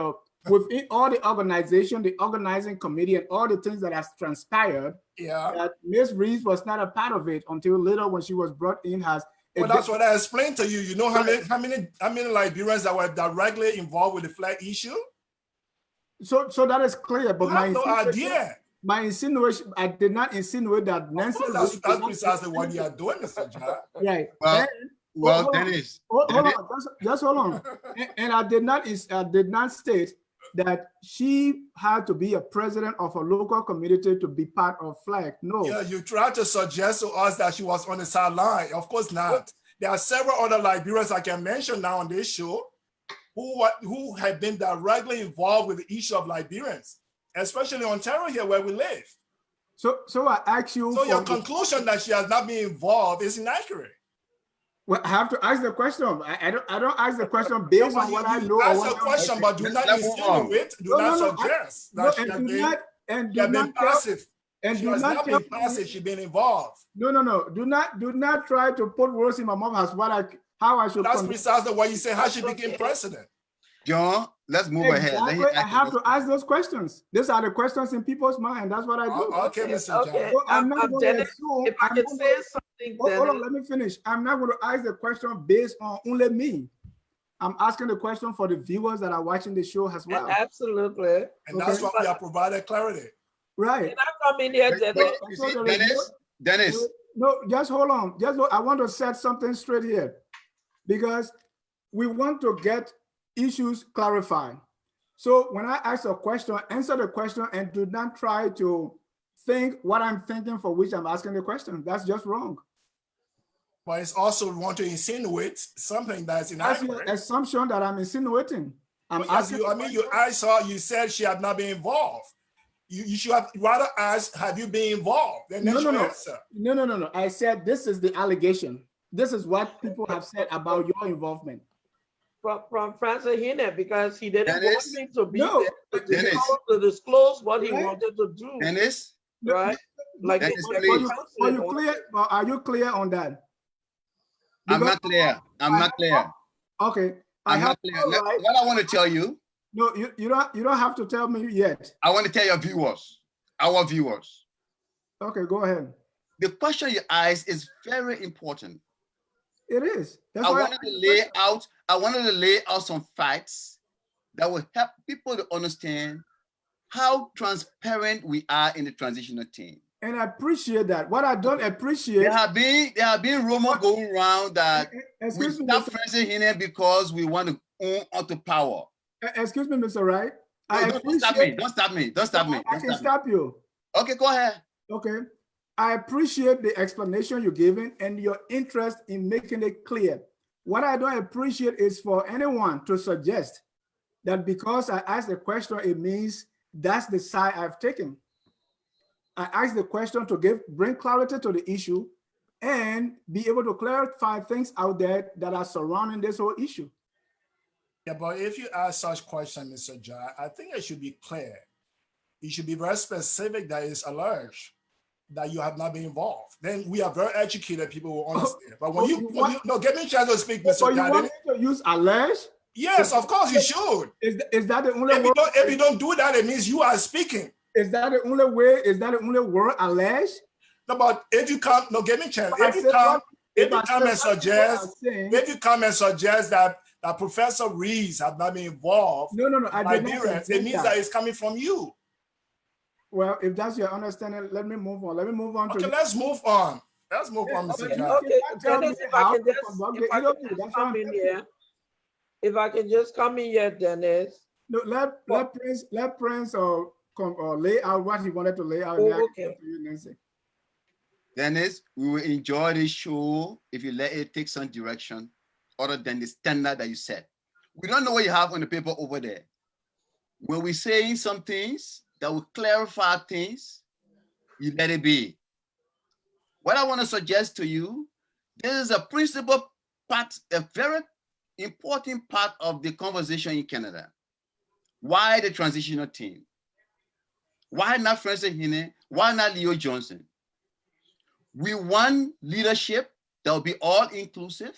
within all the organization, the organizing committee, and all the things that has transpired, that Ms. Reeves was not a part of it until later when she was brought in as. Well, that's what I explained to you. You know how many Liberians that were directly involved with the flag issue? So that is clear. But I have no idea. My insinuation, I did not insinuate that Nancy. That's precisely what you are doing, Mr. John. Right. Well, Dennis. Hold on. Just hold on. And I did not state that she had to be a president of a local community to be part of flag. No. Yeah, you tried to suggest to us that she was on the sideline. Of course not. There are several other Liberians I can mention now on this show who have been directly involved with the issue of Liberians, especially in Ontario here where we live. So I ask you. So your conclusion that she has not been involved is inaccurate. Well, I have to ask the question. I don't ask the question based on what I know. Ask the question, but do not insinuate, do not suggest that she has been passive. And she has not been passive, she's been involved. No. Do not try to put words in my mouth as how I should. That's precisely what you say, how she became president. John, let's move ahead. Let him Exactly. I ask have the to ask those questions. These are the questions in people's mind. That's what I do. Okay, Mr. John. Okay. So I'm not going to Dennis, assume. if I can say something, Hold on, Dennis. let me finish. I'm not going to ask the question based on only me. I'm asking the question for the viewers that are watching the show as well. Absolutely. And that's why we have provided clarity. Right. Can I come in here, Dennis? You see, Dennis. No, just hold on. I want to set something straight here, because we want to get issues clarified. So when I ask a question, answer the question and do not try to think what I'm thinking for which I'm asking the question. That's just wrong. But it's also we want to insinuate something that's That's inaccurate. your assumption that I'm insinuating. You said she had not been involved. You should have rather asked, have you been involved? Then answer. No. I said this is the allegation. This is what people have said about your involvement. From Francis Hine, because he didn't want me to be there to disclose what he wanted to do. Dennis, right? Like, are you clear on that? I'm not clear. Okay. I'm not clear. What I want to tell you. No, you don't have to tell me yet. I want to tell your viewers, our viewers. Okay, go ahead. The question you asked is very important. It is. I wanted to lay out some facts that will help people to understand how transparent we are in the transitional team. And I appreciate that. What I don't appreciate, there have been rumors going around that we stop Francis Hine because we want to own onto power. Excuse me, Mr. Wright. Don't stop me. I can stop you. Okay, go ahead. Okay. I appreciate the explanation you're giving and your interest in making it clear. What I don't appreciate is for anyone to suggest that because I asked the question, it means that's the side I've taken. I asked the question to bring clarity to the issue and be able to clarify things out there that are surrounding this whole issue. Yeah, but if you ask such questions, Mr. John, I think it should be clear. It should be very specific that it's alleged that you have not been involved. Then we are very educated people will understand. But when give me a chance to speak, Mr. John. You want me to use alleged? Yes, of course you should. Is that the only word? If you don't do that, it means you are speaking. Is that the only way? Is that the only word, alleged? No, but if you come, give me a chance. If you come and suggest that Professor Rees have not been involved, no, I did not. It means that it's coming from you. Well, if that's your understanding, let me move on. Let's move on, Mr. John. Okay, Dennis, if I can just come in here, Dennis. No, let Prince lay out what he wanted to lay out. Okay. Dennis, we will enjoy this show if you let it take some direction other than the standard that you set. We don't know what you have on the paper over there. When we're saying some things that will clarify things, you let it be. What I want to suggest to you, this is a principal part, a very important part of the conversation in Canada. Why the transitional team? Why not Francis Hine? Why not Leo Johnson? We want leadership that will be all inclusive.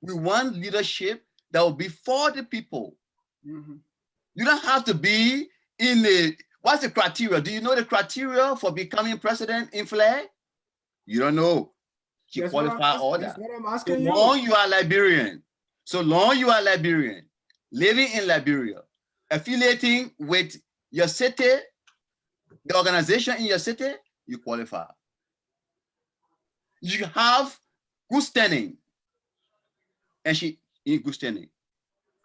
We want leadership that will be for the people. Mm-hmm. You don't have to be what's the criteria? Do you know the criteria for becoming president in FLAG? You don't know. You qualify all that. So long you are Liberian, living in Liberia, affiliating with your city, the organization in your city, you qualify. You have good standing, and she in good standing.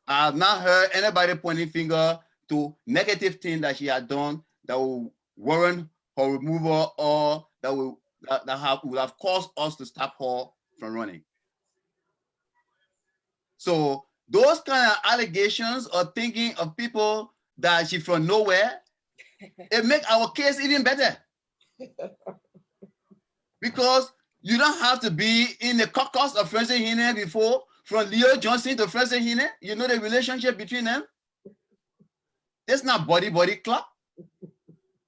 I have not heard anybody pointing finger to negative things that she had done that will warrant her removal or that would have caused us to stop her from running. So those kind of allegations or thinking of people that she's from nowhere, it makes our case even better. Because you don't have to be in the caucus of Francis Hine before, from Leo Johnson to Francis Hine. You know the relationship between them? It's not body clock.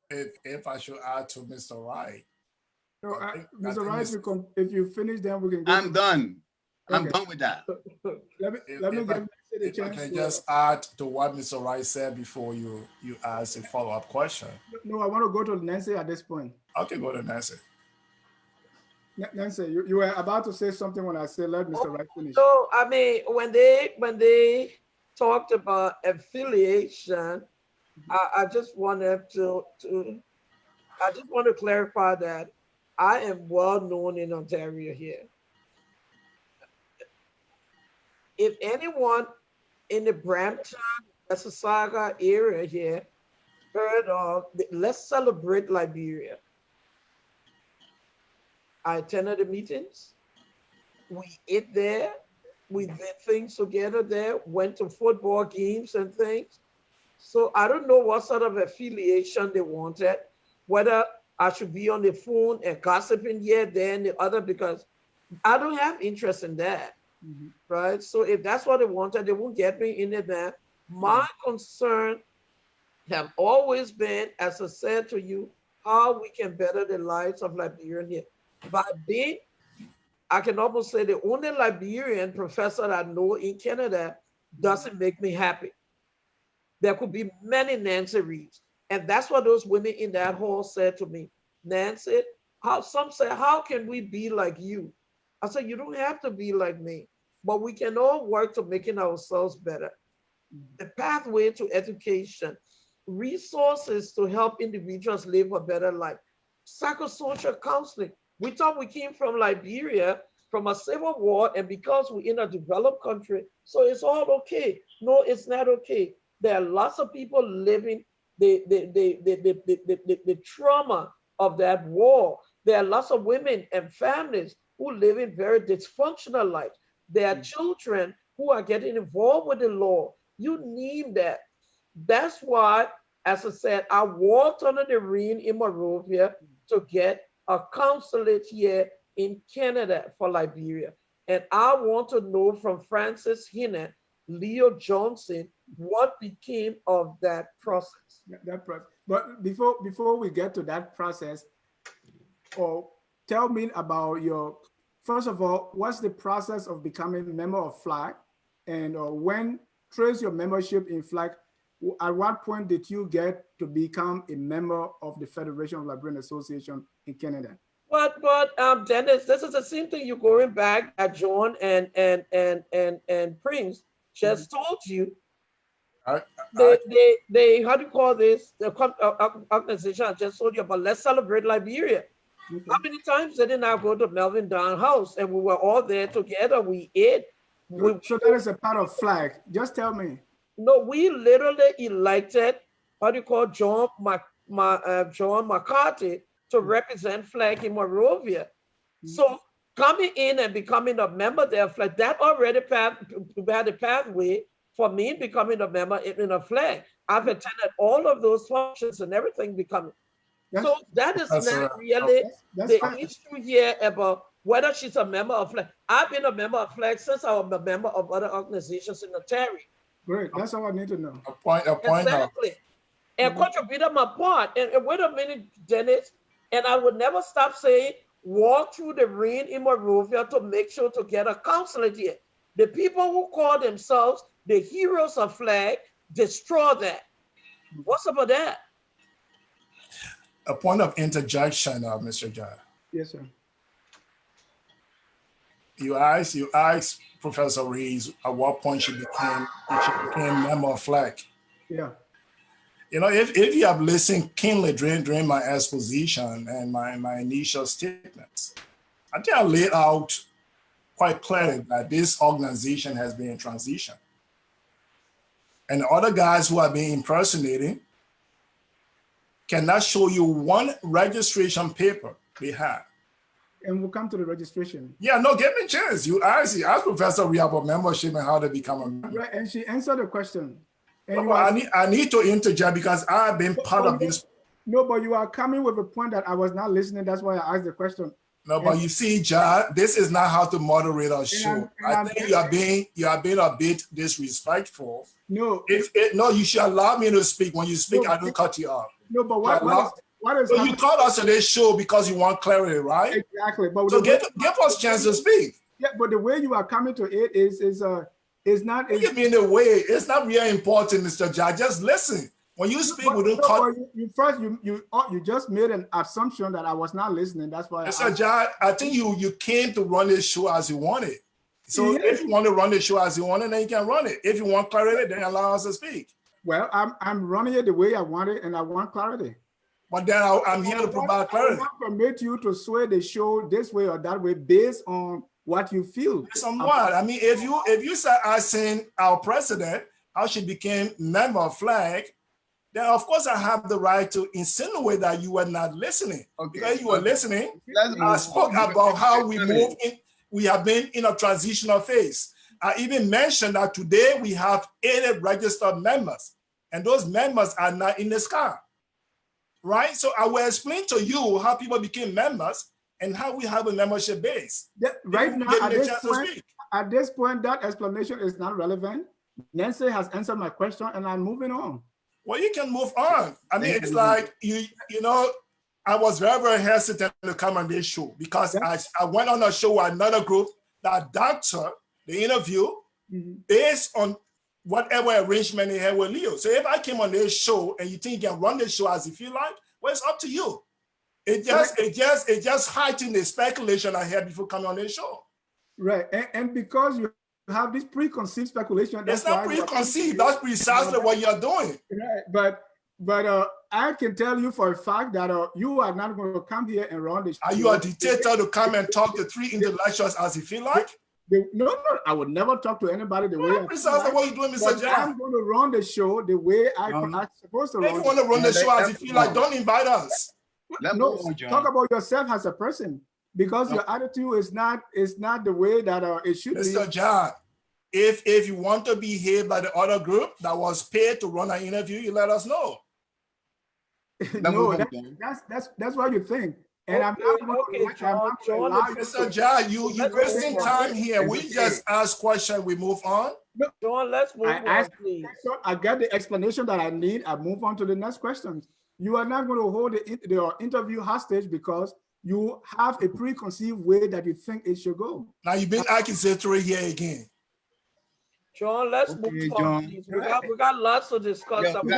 If I should add to Mr. Wright. No, Mr. Wright, if you finish, then we can go. I'm done. I'm done with that. Let me get get a If I chance can to, just add to what Mr. Rice said before you ask a follow-up question. no, I want to go to Nancy at this point. Okay, go to Nancy. Nancy, you were about to say something when I said let Mr. Wright finish. So I mean, when they talked about affiliation, I just wanted to I just want to clarify that I am well known in Ontario here. If anyone in the Brampton, Mississauga area here heard of Let's Celebrate Liberia, I attended the meetings. We ate there. We did things together there, went to football games and things. So I don't know what sort of affiliation they wanted, whether I should be on the phone and gossiping here, there, and the other, because I don't have interest in that, right? So if that's what they wanted, they won't get me in it there. My concern have always been, as I said to you, how we can better the lives of Liberians here. By being, I can almost say the only Liberian professor that I know in Canada doesn't make me happy. There could be many Nancy Reeves. And that's what those women in that hall said to me. Nancy, some say, how can we be like you? I said, you don't have to be like me, but we can all work to making ourselves better. The pathway to education, resources to help individuals live a better life, psychosocial counseling. We thought we came from Liberia, from a civil war, and because we're in a developed country, so it's all okay. No, it's not okay. There are lots of people living the trauma of that war. There are lots of women and families who live in very dysfunctional lives. There are children who are getting involved with the law. You need that. That's why, as I said, I walked under the rain in Monrovia to get a consulate here in Canada for Liberia. And I want to know from Francis Hinner, Leo Johnson, what became of that process. But before we get to that process, tell me about first of all, what's the process of becoming a member of FLAG? And when trace your membership in FLAG, at what point did you get to become a member of the Federation of Liberian Association in Canada? But Dennis, this is the same thing you're going back at John and Prince just told you. They how do you call this? The organization I just told you about. Let's Celebrate Liberia. How many times did I go to Melvin Down house and we were all there together? We ate. So that is a part of FLAG. Just tell me. No, we literally elected, how do you call John McCarthy to represent FLAG in Monrovia. So coming in and becoming a member there of FLAG, that already had a pathway for me becoming a member in a FLAG. I've attended all of those functions and everything becoming. So that is not really the issue here about whether she's a member of FLAG. I've been a member of FLAG since I was a member of other organizations in Ontario. Great, that's all I need to know. A point exactly. And contributed my part. And wait a minute, Dennis, and I would never stop saying, walk through the rain in Monrovia to make sure to get a consulate here. The people who call themselves the heroes of FLAG, destroy that. What's about that? A point of interjection, Mr. John. Yes, sir. You asked Professor Reeves at what point she became member of FLAG. Yeah. You know, if you have listened keenly during my exposition and my initial statements, I think I laid out quite clearly that this organization has been in transition. And the other guys who have been impersonating cannot show you one registration paper they have. And we'll come to the registration. Yeah, no, give me a chance. You ask Professor Reeves about membership and how to become a member. Right, and she answered the question. And well, I need to interject because I've been part of this. No, but you are coming with a point that I was not listening. That's why I asked the question. No, but you see, John, this is not how to moderate a show. I think you are being a bit disrespectful. No. No, you should allow me to speak. When you speak, I don't cut you off. No, but what is so you called us to this show because you want clarity, right? Exactly. But so give us a chance to speak. Yeah, but the way you are coming to it It's not. You mean the way? It's not really important, Mr. Jai. Just listen. When you speak, we don't cut. You just made an assumption that I was not listening. That's why. Mr. Jai, I think you came to run this show as you wanted. So yes. if you want to run the show as you want it, then you can run it. If you want clarity, then allow us to speak. Well, I'm running it the way I want it, and I want clarity. But then I'm here to provide clarity. I will not permit you to sway the show this way or that way based on what you feel. Based on what? I mean, if you start asking our president how she became member of FLAG, then of course I have the right to insinuate that you were not listening. Okay. Because you were listening, I spoke about how we move in. We have been in a transitional phase. I even mentioned that today we have 80 registered members, and those members are not in the sky, right? So I will explain to you how people became members and how we have a membership base. Right now, at this point, that explanation is not relevant. Nancy has answered my question, and I'm moving on. Well, you can move on. I mean, it's like, you know, I was very, very hesitant to come on this show because I went on a show with another group that doctored the interview based on whatever arrangement they had with Leo. So if I came on this show and you think you can run this show as you feel like, well, it's up to you. It just heightened the speculation I had before coming on this show. Right, and because you have this preconceived speculation. It's not preconceived. That's precisely what you're doing. Right, but I can tell you for a fact that you are not going to come here and run this. Are you a dictator to come and talk to three intellectuals as you feel like? No, I would never talk to anybody the way. Precisely what you're doing, Mr. John. I'm going to run the show the way I'm supposed to run. If you want to run the show as you feel like, don't invite us. No, talk about yourself as a person, because your attitude is not the way that it should be. Mr. John, if you want to behave like the other group that was paid to run an interview, you let us know. No, that's what you think. And I'm not John, Mr. John, you wasting time here. We just ask questions, we move on. John, let's move on, please. I got the explanation that I need. I move on to the next question. You are not going to hold the interview hostage because you have a preconceived way that you think it should go. Now you've been accusatory here again. John, let's move on, please. We got lots to discuss. We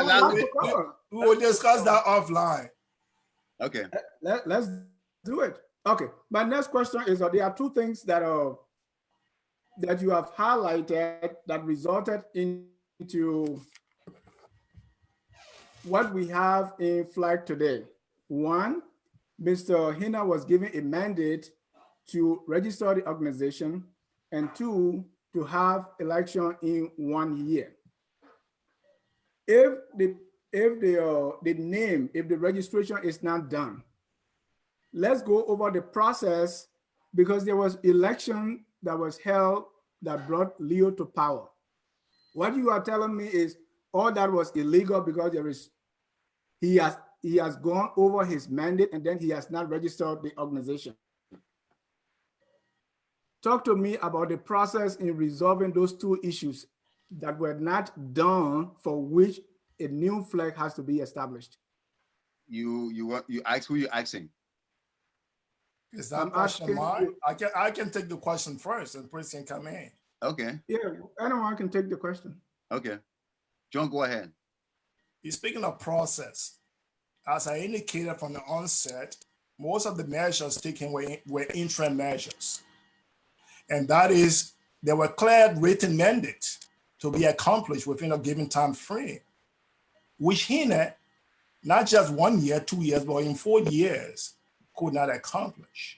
will discuss that offline. Okay. Let's do it. Okay. My next question is: there are two things that you have highlighted that resulted into what we have in FLAG today. One, Mr. Hina was given a mandate to register the organization, and two, to have election in 1 year. If the registration is not done, let's go over the process, because there was election that was held that brought Leo to power. What you are telling me is all that was illegal because he has gone over his mandate and then he has not registered the organization. Talk to me about the process in resolving those two issues that were not done, for which a new flag has to be established. You ask who you're asking. Is that question mine? I can take the question first and Prince can come in. Okay. Yeah, anyone can take the question. Okay. John, go ahead. You're speaking of process. As I indicated from the onset, most of the measures taken were interim measures. And that is, there were clear written mandates to be accomplished within a given time frame, which Hina, not just 1 year, 2 years, but in 4 years, could not accomplish.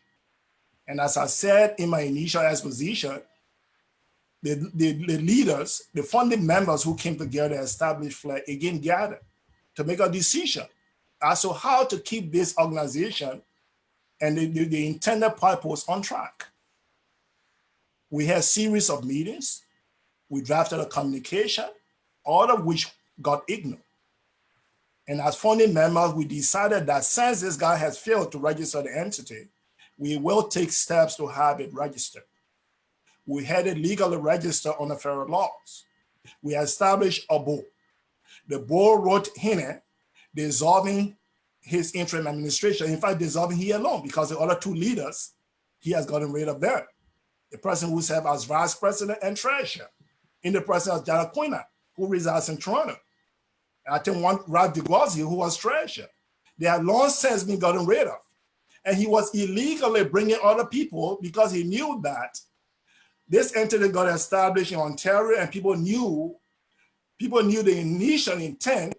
And as I said in my initial exposition, the leaders, the founding members who came together and established FLAG again gathered to make a decision as to how to keep this organization and the intended purpose on track. We had a series of meetings. We drafted a communication, all of which got ignored. And as founding members, we decided that since this guy has failed to register the entity, we will take steps to have it registered. We had it legally registered under federal laws. We established a board. The board wrote Hina dissolving his interim administration, in fact, dissolving he alone, because the other two leaders, he has gotten rid of them. The person who served as vice president and treasurer. in the presence of Jada Quina, who resides in Toronto. And I think one Ralph DeGuazio, who was treasurer. They had long since been gotten rid of. And he was illegally bringing other people because he knew that this entity got established in Ontario, and people knew the initial intent,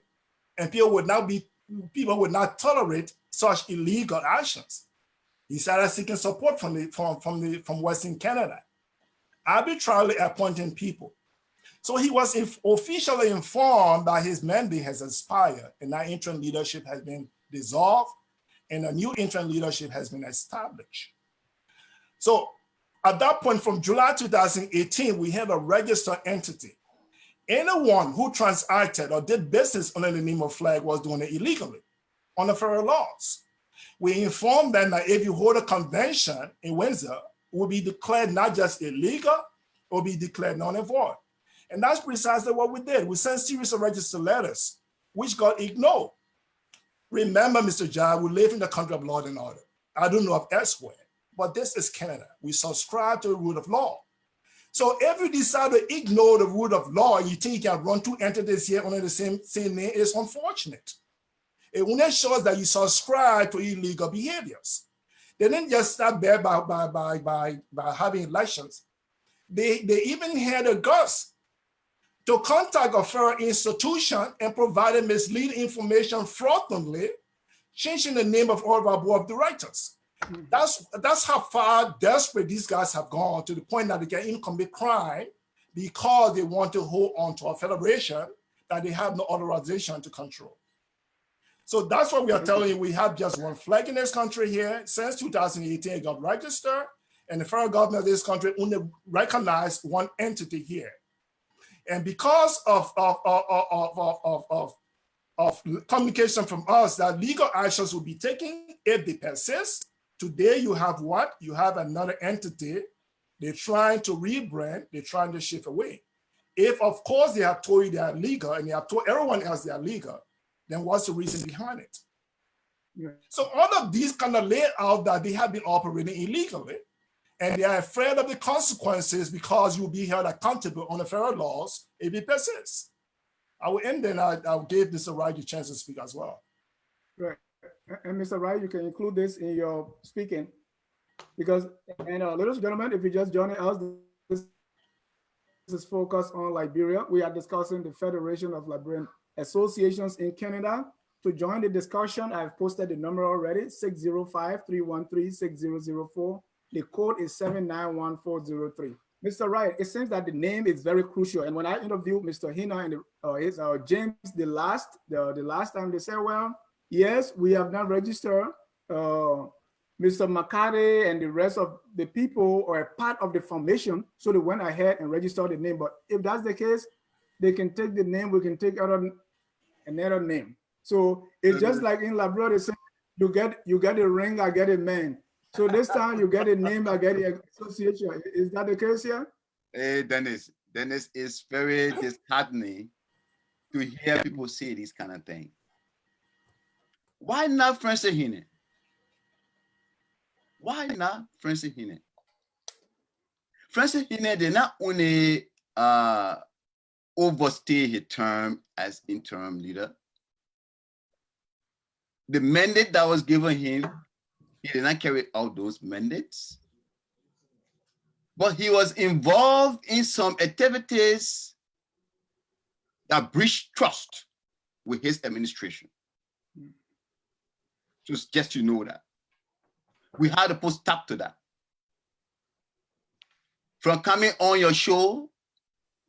and people would not tolerate such illegal actions. He started seeking support from Western Canada, arbitrarily appointing people. So he was officially informed that his mandate has expired and that interim leadership has been dissolved and a new interim leadership has been established. So at that point, from July 2018, we have a registered entity. Anyone who transacted or did business under the name of Flag was doing it illegally under federal laws. We informed them that if you hold a convention in Windsor, it will be declared not just illegal, it will be declared null and void. And that's precisely what we did. We sent a series of registered letters, which got ignored. Remember, Mr. Jai, we live in the country of law and order. I don't know of elsewhere, but this is Canada. We subscribe to the rule of law. So if you decide to ignore the rule of law and you think you can run two entities here under the same name, it's unfortunate. It only shows that you subscribe to illegal behaviors. They didn't just start there by having elections. They even had the guts to contact a federal institution and provided misleading information fraudulently, changing the name of all of our board of directors. That's how far desperate these guys have gone, to the point that they can even commit crime because they want to hold on to a federation that they have no authorization to control. So that's what we are telling you. We have just one flag in this country here. Since 2018, it got registered, and the federal government of this country only recognized one entity here. And because of communication from us that legal actions will be taken if they persist, today you have what? You have another entity. They're trying to rebrand, they're trying to shift away. If, of course, they have told you they are legal and they have told everyone else they are legal, then what's the reason behind it? Yeah. So all of these kind of lay out that they have been operating illegally, and they are afraid of the consequences because you'll be held accountable on the federal laws if it persists. I will end then. I'll give Mr. Wright a chance to speak as well. Right. And Mr. Wright, you can include this in your speaking, because, and ladies and gentlemen, if you just joining us, this is focused on Liberia. We are discussing the Federation of Liberian Associations in Canada. To join the discussion, I've posted the number already, 605-313-6004. The code is 791403. Mr. Wright, it seems that the name is very crucial. And when I interviewed Mr. Hina and James the last time, they said, well, yes, we have not registered. Mr. McCarty and the rest of the people are a part of the formation, so they went ahead and registered the name. But if that's the case, they can take the name, we can take another name. So it's just like in Liberia, they say, you get a ring, I get a man. So this time you get a name, I get the association. Is that the case here? Hey, Dennis, it's very disheartening to hear people say this kind of thing. Why not Francis Hine? Why not Francis Hine? Francis Hine did not only overstay his term as interim leader. The mandate that was given him, he did not carry out those mandates. But he was involved in some activities that breached trust with his administration. Just you know that. We had to put stop to that. From coming on your show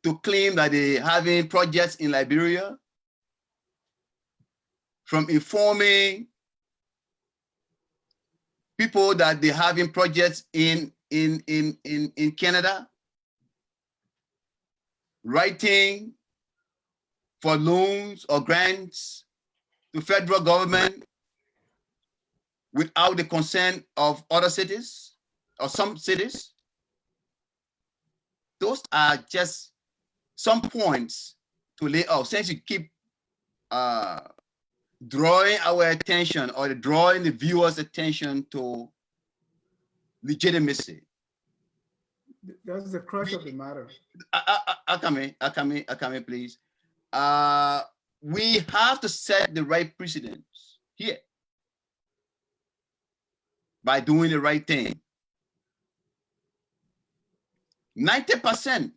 to claim that they're having projects in Liberia, from informing people that they're having projects in Canada, writing for loans or grants to federal government without the consent of other cities or some cities. Those are just some points to lay out. Since you keep drawing our attention or drawing the viewers' attention to legitimacy. That's the crux of the matter. Akame, please. We have to set the right precedents here by doing the right thing. 90%.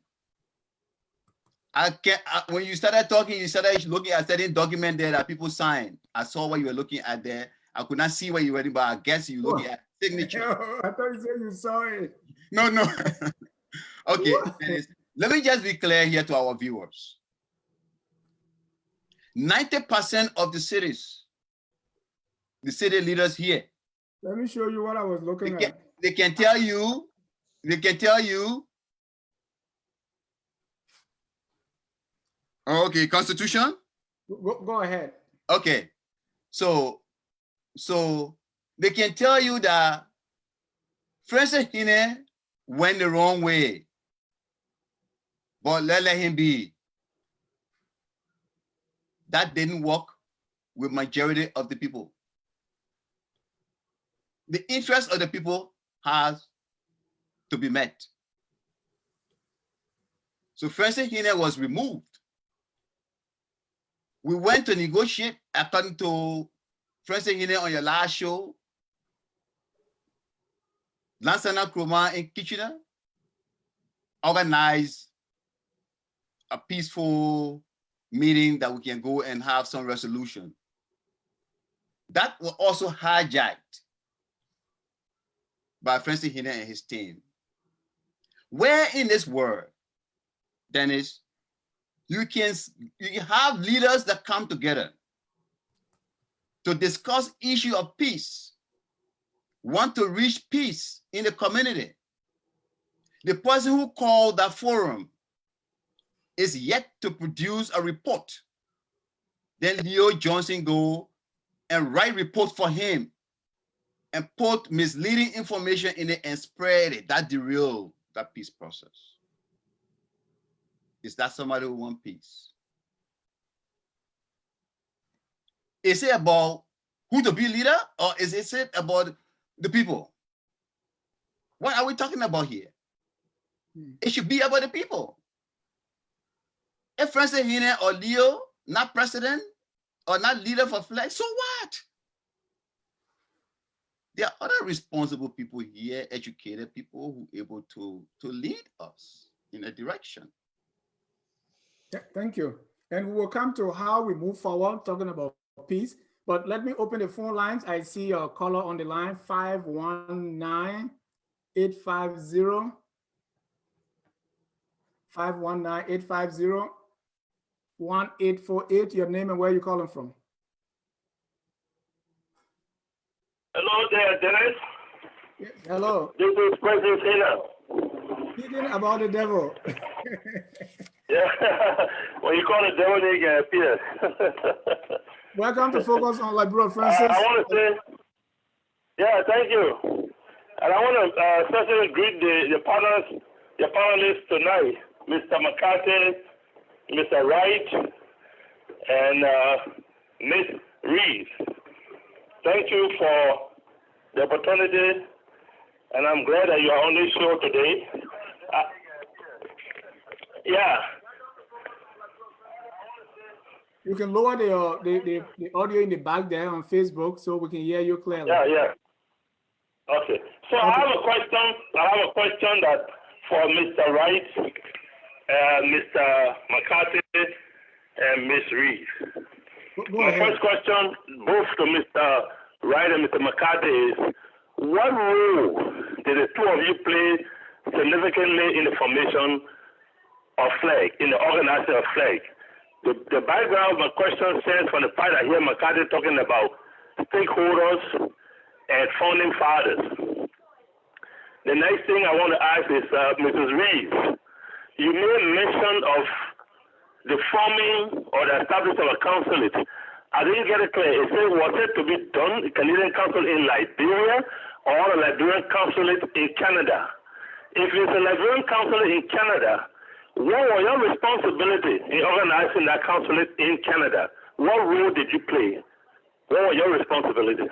When you started talking, you started looking at certain document there that people signed. I saw what you were looking at there. I could not see what you were reading, but I guess you looking at signature. I thought you said you saw it. No. Okay, let me just be clear here to our viewers. 90% of the cities, the city leaders here. Let me show you what I was looking at. They can tell you. Okay, Constitution. Go ahead. Okay, so they can tell you that Francis Hine went the wrong way, but let him be. That didn't work with majority of the people. The interest of the people has to be met. So Francis Hine was removed. We went to negotiate according to Francis Hine on your last show. Lansana Kroma in Kitchener organized a peaceful meeting that we can go and have some resolution. That was also hijacked by Francis Hine and his team. Where in this world, Dennis, you can have leaders that come together to discuss issue of peace, want to reach peace in the community. The person who called that forum is yet to produce a report. Then Leo Johnson go and write report for him and put misleading information in it and spread it. That derailed that peace process. Is that somebody who wants peace? Is it about who to be leader, or is it about the people? What are we talking about here? It should be about the people. If Francis Hine or Leo not president or not leader for flag, so what? There are other responsible people here, educated people who are able to lead us in a direction. Yeah, thank you. And we will come to how we move forward, talking about peace. But let me open the phone lines. I see a caller on the line, 519-850. 519-850-1848. Your name and where you calling from? Hello there, Dennis. Yes, hello. This is President Hina. Speaking about the devil. Yeah, when you call the devil, they can appear. Welcome to Focus on Liberia, Francis. I want to say, yeah, thank you. And I want to especially greet the panelists tonight, Mr. McCarthy, Mr. Wright, and Ms. Reeves. Thank you for the opportunity, and I'm glad that you are on this show today. Yeah. You can lower the audio in the back there on Facebook so we can hear you clearly. Yeah. Okay. So okay. I have a question that for Mr. Wright, Mr. McCarthy, and Ms. Reeves. My first question, both to Mr. Wright and Mr. McCarthy, is what role did the two of you play significantly in the formation of FLAG, in the organizing of FLAG? The background of my question stems from the part I hear McCarthy talking about stakeholders and founding fathers. The next thing I want to ask is, Mrs. Reeves, you made mention of the forming or the establishment of a consulate. I didn't get it clear. It says, was it to be done, the Canadian consulate in Liberia or the Liberian consulate in Canada? If it's a Liberian consulate in Canada, what were your responsibility in organizing that consulate in Canada? What role did you play? What were your responsibility?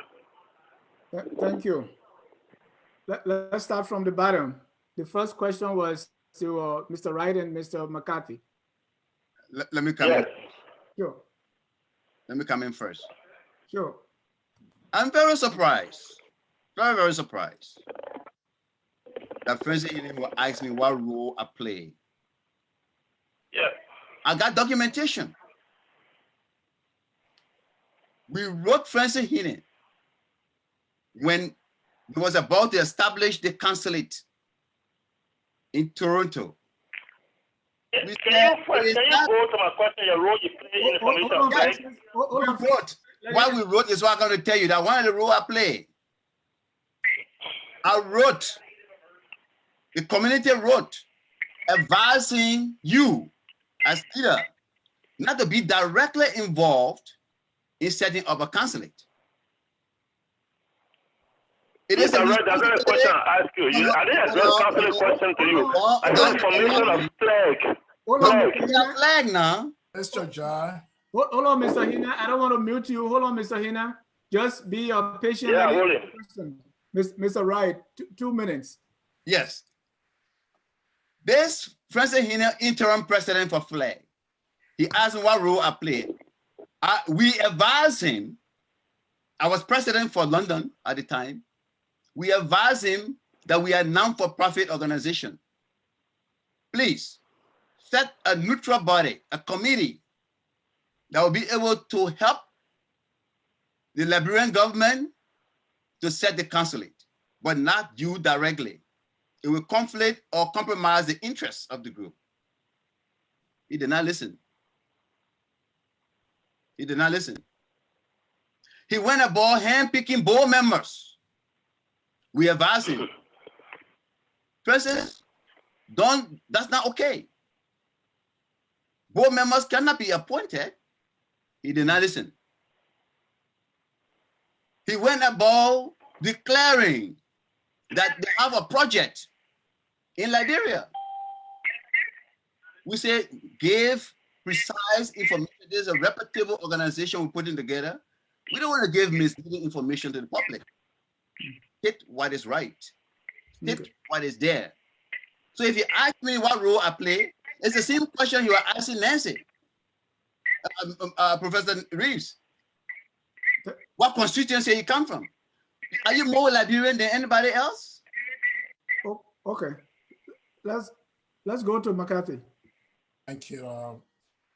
Thank you. Let's start from the bottom. The first question was to Mr. Wright and Mr. McCarthy. Let me come in. Sure. Let me come in first. Sure. I'm very surprised, very surprised that Francis will ask me what role I play. Yeah. I got documentation. We wrote Francis Heaney when he was about to establish the consulate in Toronto. Can you go to my question, your role you play in information flag? We wrote. What we wrote is what I'm going to tell you, that one of the role I play. I wrote, the community wrote, advising you as leader not to be directly involved in setting up a consulate. It is right. I got a question I ask you. I didn't address consulate question to you. I got formation of flag. Flag now. Mr. John. Hold on, Mr. Hina. I don't want to mute you. Hold on, Mr. Hina. Just be patient. Yeah, hold it. Mr. Wright, 2 minutes. Yes. This Francis Hina, interim president for flag. He asked me what role I played. We advised him. I was president for London at the time. We advised him that we are a non-for-profit organization. Please set a neutral body, a committee that will be able to help the Liberian government to set the consulate, but not you directly. It will conflict or compromise the interests of the group. He did not listen. He did not listen. He went about hand-picking board members. We advised him. President, that's not okay. Board members cannot be appointed. He did not listen. He went about declaring that they have a project in Liberia. We say, give precise information. There's a reputable organization we're putting together. We don't want to give misleading information to the public. Hit what is right. Hit what is there. So if you ask me what role I play, it's the same question you are asking Nancy, Professor Reeves. What constituency you come from? Are you more Liberian than anybody else? Oh, okay. Let's go to McCarthy. Thank you,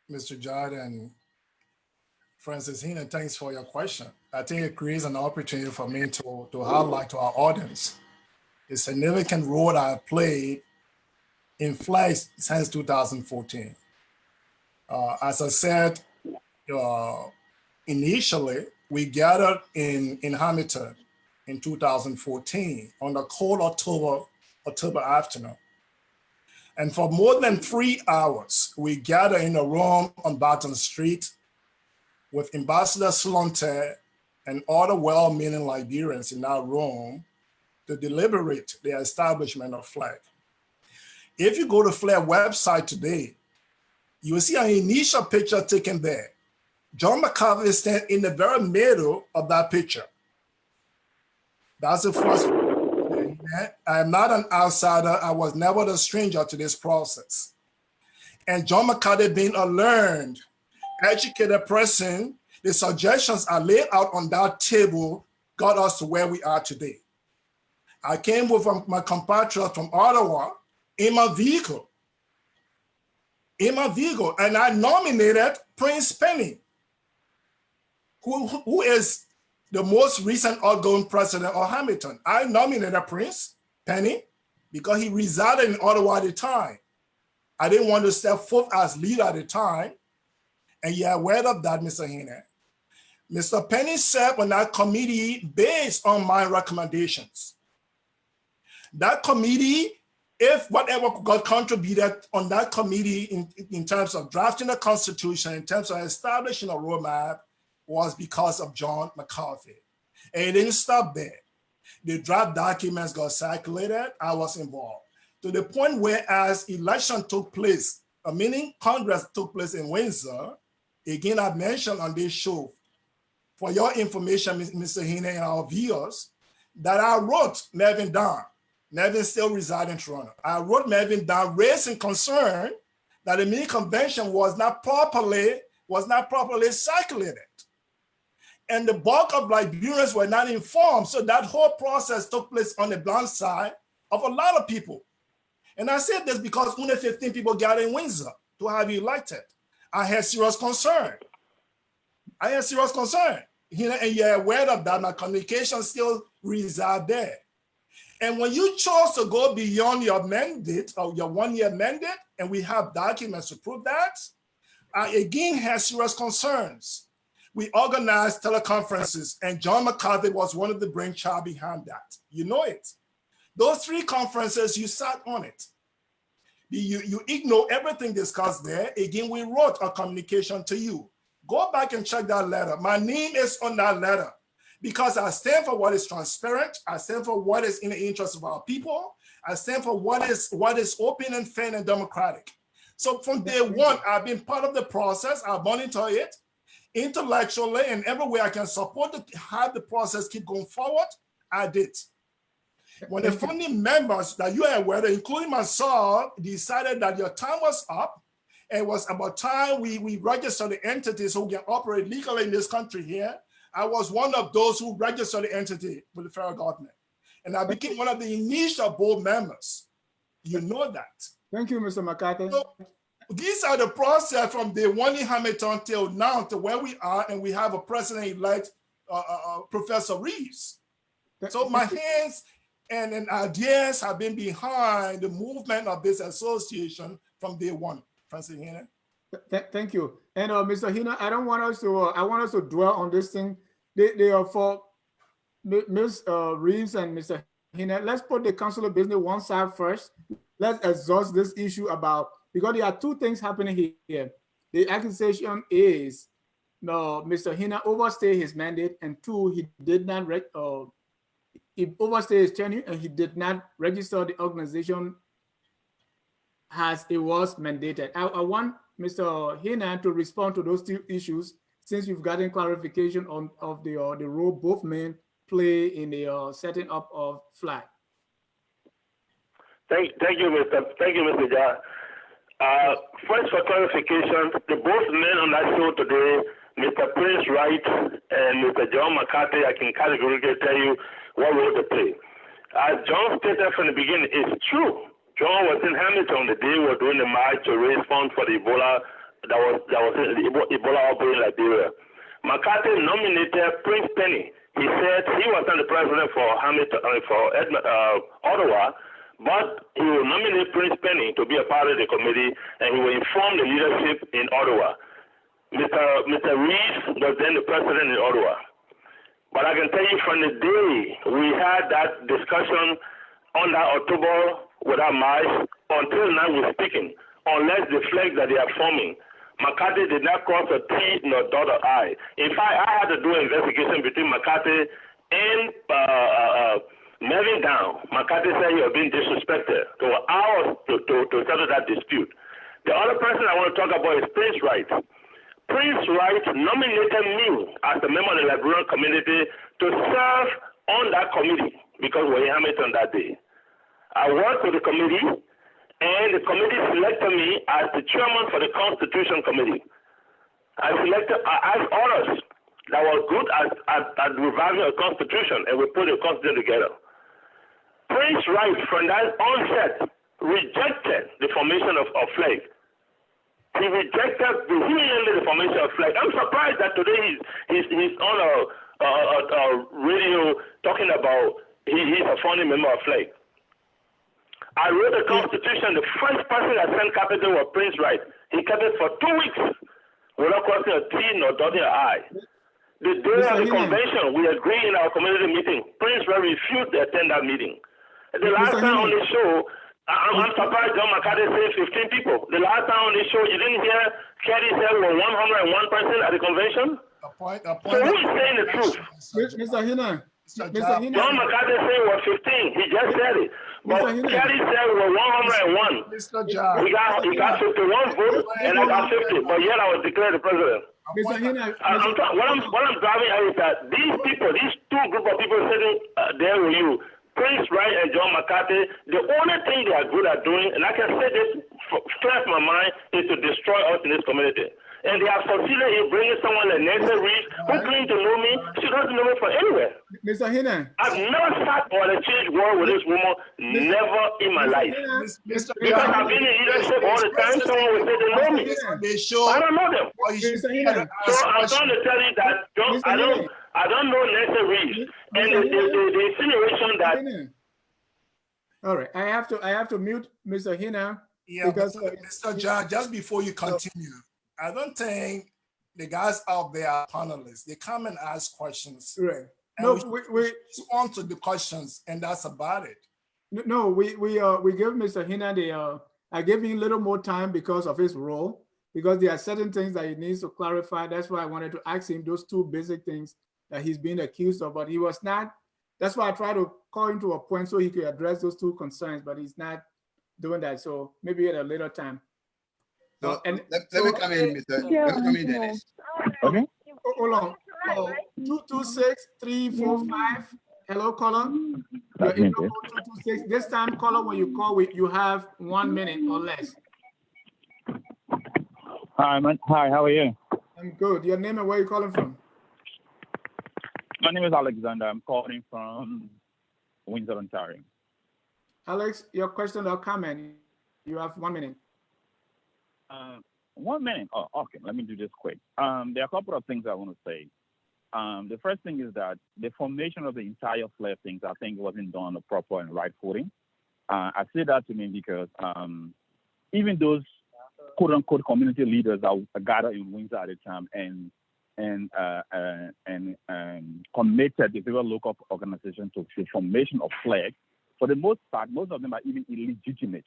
Mr. Judd and Francis Hina. Thanks for your question. I think it creates an opportunity for me to highlight to our audience the significant role I played in flags since 2014. As I said, initially, we gathered in Hamilton in 2014 on a cold October afternoon. And for more than 3 hours, we gathered in a room on Barton Street with Ambassador Slonte and other well-meaning Liberians in that room to deliberate the establishment of flag. If you go to FLAG website today, you will see an initial picture taken there. John McCarthy stands in the very middle of that picture. That's the first one. I'm not an outsider. I was never a stranger to this process. And John McCarthy, being a learned, educated person, the suggestions I laid out on that table got us to where we are today. I came with my compatriot from Ottawa in my vehicle, and I nominated Prince Penny, who is the most recent outgoing president of Hamilton. I nominated Prince Penny because he resided in Ottawa at the time. I didn't want to step forth as leader at the time, and you're aware of that, Mr. Hina. Mr. Penny served on that committee based on my recommendations. That committee, if whatever got contributed on that committee in terms of drafting the Constitution, in terms of establishing a roadmap, was because of John McCarthy. And it didn't stop there. The draft documents got circulated. I was involved to the point where as election took place, meaning Congress took place in Windsor, again, I mentioned on this show, for your information, Mr. Hina and our viewers, that I wrote Nevin down Melvin still resides in Toronto. I wrote Melvin down, raising concern that the mini convention was not properly circulated. And the bulk of Liberians were not informed. So that whole process took place on the blind side of a lot of people. And I said this because only 15 people gathered in Windsor to have you elected. I had serious concern. And you're aware of that. My communication skills reside there. And when you chose to go beyond your mandate or your 1-year mandate, and we have documents to prove that, I again had serious concerns. We organized teleconferences, and John McCarthy was one of the brainchild behind that. You know it. Those 3 conferences, you sat on it. You ignore everything discussed there. Again, we wrote a communication to you. Go back and check that letter. My name is on that letter because I stand for what is transparent. I stand for what is in the interest of our people. I stand for what is open and fair and democratic. So from day one, I've been part of the process. I monitor it intellectually, and every way I can support it, have the process keep going forward, I did. When the founding members that you are aware of, including myself, decided that your time was up, and it was about time we register the entities who can operate legally in this country here, I was one of those who registered the entity with the federal government. And I became one of the initial board members. You know that. Thank you, Mr. McCarthy. So, these are the process from day one in Hamilton till now to where we are, and we have a president-elect, Professor Reeves. So my hands and ideas have been behind the movement of this association from day one. Francis Hina. Thank you. And Mr. Hina, I want us to dwell on this thing. They are for Ms. Reeves and Mr. Hina. Let's put the council of business one side first. Let's exhaust this issue because there are 2 things happening here. The accusation is Mr. Hina overstayed his mandate, and 2, he did not he overstayed his tenure, and he did not register the organization as it was mandated. I want Mr. Hina to respond to those 2 issues, since we've gotten clarification of the role both men play in the setting up of flag. Thank you, Mr. Jah. First, for clarification, the both men on that show today, Mr. Prince Wright and Mr. John McCarthy, I can categorically tell you what role they play. As John stated from the beginning, it's true. John was in Hamilton the day we were doing the march to raise funds for the Ebola that was the Ebola outbreak in Liberia. McCarthy nominated Prince Penny. He said he was not the president for Ottawa, but he will nominate Prince Penny to be a part of the committee, and he will inform the leadership in Ottawa. Mr. Reeves was then the president in Ottawa. But I can tell you from the day we had that discussion on that October with our march, until now we're speaking, unless the flag that they are forming, McCarthy did not cross a T nor dot an I. In fact, I had to do an investigation between McCarthy and Melvin Down. McCarthy said he was being disrespected. So hours to settle that dispute. The other person I want to talk about is Prince Wright. Prince Wright nominated me as a member of the Liberian community to serve on that committee because we were in Hamilton that day. I worked with the committee, and the committee selected me as the chairman for the Constitution Committee. I asked orders that were good at reviving a constitution, and we put a constitution together. Prince Wright, from that onset, rejected the formation of flag. He rejected vehemently the formation of flag. I'm surprised that today he's on a radio talking about he's a founding member of flag. I wrote the Constitution. The first person that sent capital was Prince Wright. He kept it for 2 weeks without crossing a T nor dotting an I. The day of the convention, we agreed in our community meeting. Prince Wright refused to attend that meeting. The last time on the show, I'm surprised John McCarthy said 15 people. The last time on the show, you didn't hear Kerry said we were 101 person at the convention? So who is saying the truth? Mr. Hina. John McCarthy said we were 15. He just said it. But Kerry said we were 101. He got 51 votes, and I got 50. But yet I was declared the president. Mr. Hina, what I'm driving at is that these people, these 2 groups of people sitting there with you, Prince Wright and John McCarthy, the only thing they are good at doing, and I can say this straight my mind, is to destroy us in this community. And they have succeeded in bringing someone like Nancy Reeves, who claims to know me. She doesn't know me from anywhere. Mr. Hina. I've never sat or exchanged word with this woman, never in my life. Mr. Because I've been in leadership all the time, someone will say they know me. I don't know them. So I'm trying to tell you that I don't know Nancy Reeves. And the insinuation that... All right, I have to mute Mr. Hina. Yeah, because Mr. John, just before you continue, I don't think the guys out there are panelists. They come and ask questions. Right. No, we respond to the questions, and that's about it. No, we give Mr. Hina I gave him a little more time because of his role, because there are certain things that he needs to clarify. That's why I wanted to ask him those two basic things that he's being accused of, but he was not. That's why I tried to call him to a point so he could address those two concerns, but he's not doing that. So maybe at a later time. So, let me come in, Mr. Let me come in, Dennis. Okay. Hold on. 226-345. Hello, caller. This time, caller, when you call, you have 1 minute or less. Hi, man. Hi, how are you? I'm good. Your name and where you calling from? My name is Alexander. I'm calling from Windsor, Ontario. Alex, your question or comment? You have 1 minute. 1 minute. Oh, okay. Let me do this quick. There are a couple of things I want to say. The first thing is that the formation of the entire FLAIR things, I think, wasn't done on a proper and right footing. I say that to mean because even those quote-unquote community leaders that gathered in Windsor at the time and committed the very local organization to the formation of FLAIR, for the most part, most of them are even illegitimate.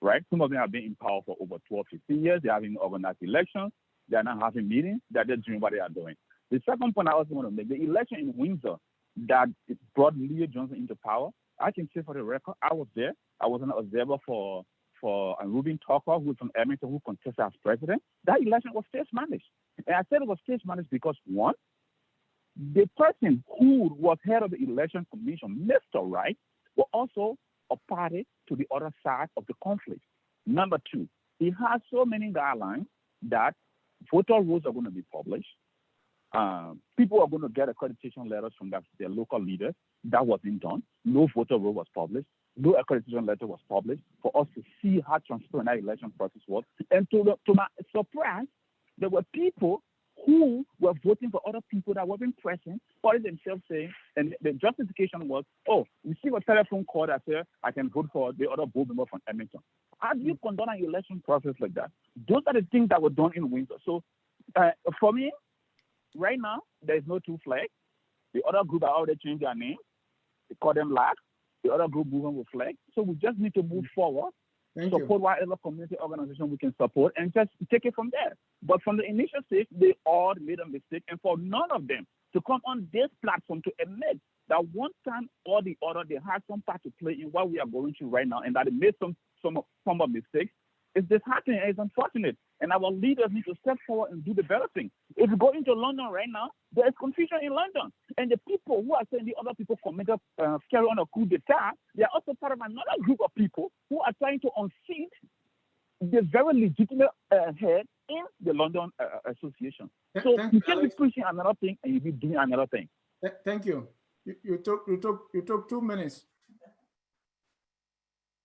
Right? Some of them have been in power for over 12, 15 years. They haven't organized elections. They are not having meetings. They're just doing what they are doing. The second point I also want to make, the election in Windsor that brought Leo Johnson into power, I can say for the record, I was there. I was an observer for Reuben Tucker, who is from Edmonton, who contested as president. That election was stage managed. And I said it was stage managed because, one, the person who was head of the election commission, Mr. Wright, was also a party to the other side of the conflict. Number two, he has so many guidelines that voter rolls are going to be published. People are going to get accreditation letters from their local leaders. That wasn't done. No voter roll was published. No accreditation letter was published for us to see how transparent that election process was. And to my surprise, there were people who were voting for other people that weren't present, parties themselves saying, and the justification was, oh, we see a telephone call that says I can vote for the other board member from Edmonton. How do you conduct an election process like that? Those are the things that were done in Windsor. So for me, right now, there is no two flags. The other group are already changed their name. They call them LAC. The other group moving with flag. So we just need to move forward. Support whatever community organization we can support and just take it from there. But from the initial stage, they all made a mistake. And for none of them to come on this platform to admit that one time or the other, they had some part to play in what we are going through right now and that they made some of mistakes, it's disheartening and it's unfortunate. And our leaders need to step forward and do the better thing. If you go into London right now, there is confusion in London. And the people who are saying the other people committed carry on a coup d'etat, they are also part of another group of people who are trying to unseat the very legitimate head in the London Association. So you can't be pushing another thing and you be doing another thing. Thank you. You took 2 minutes.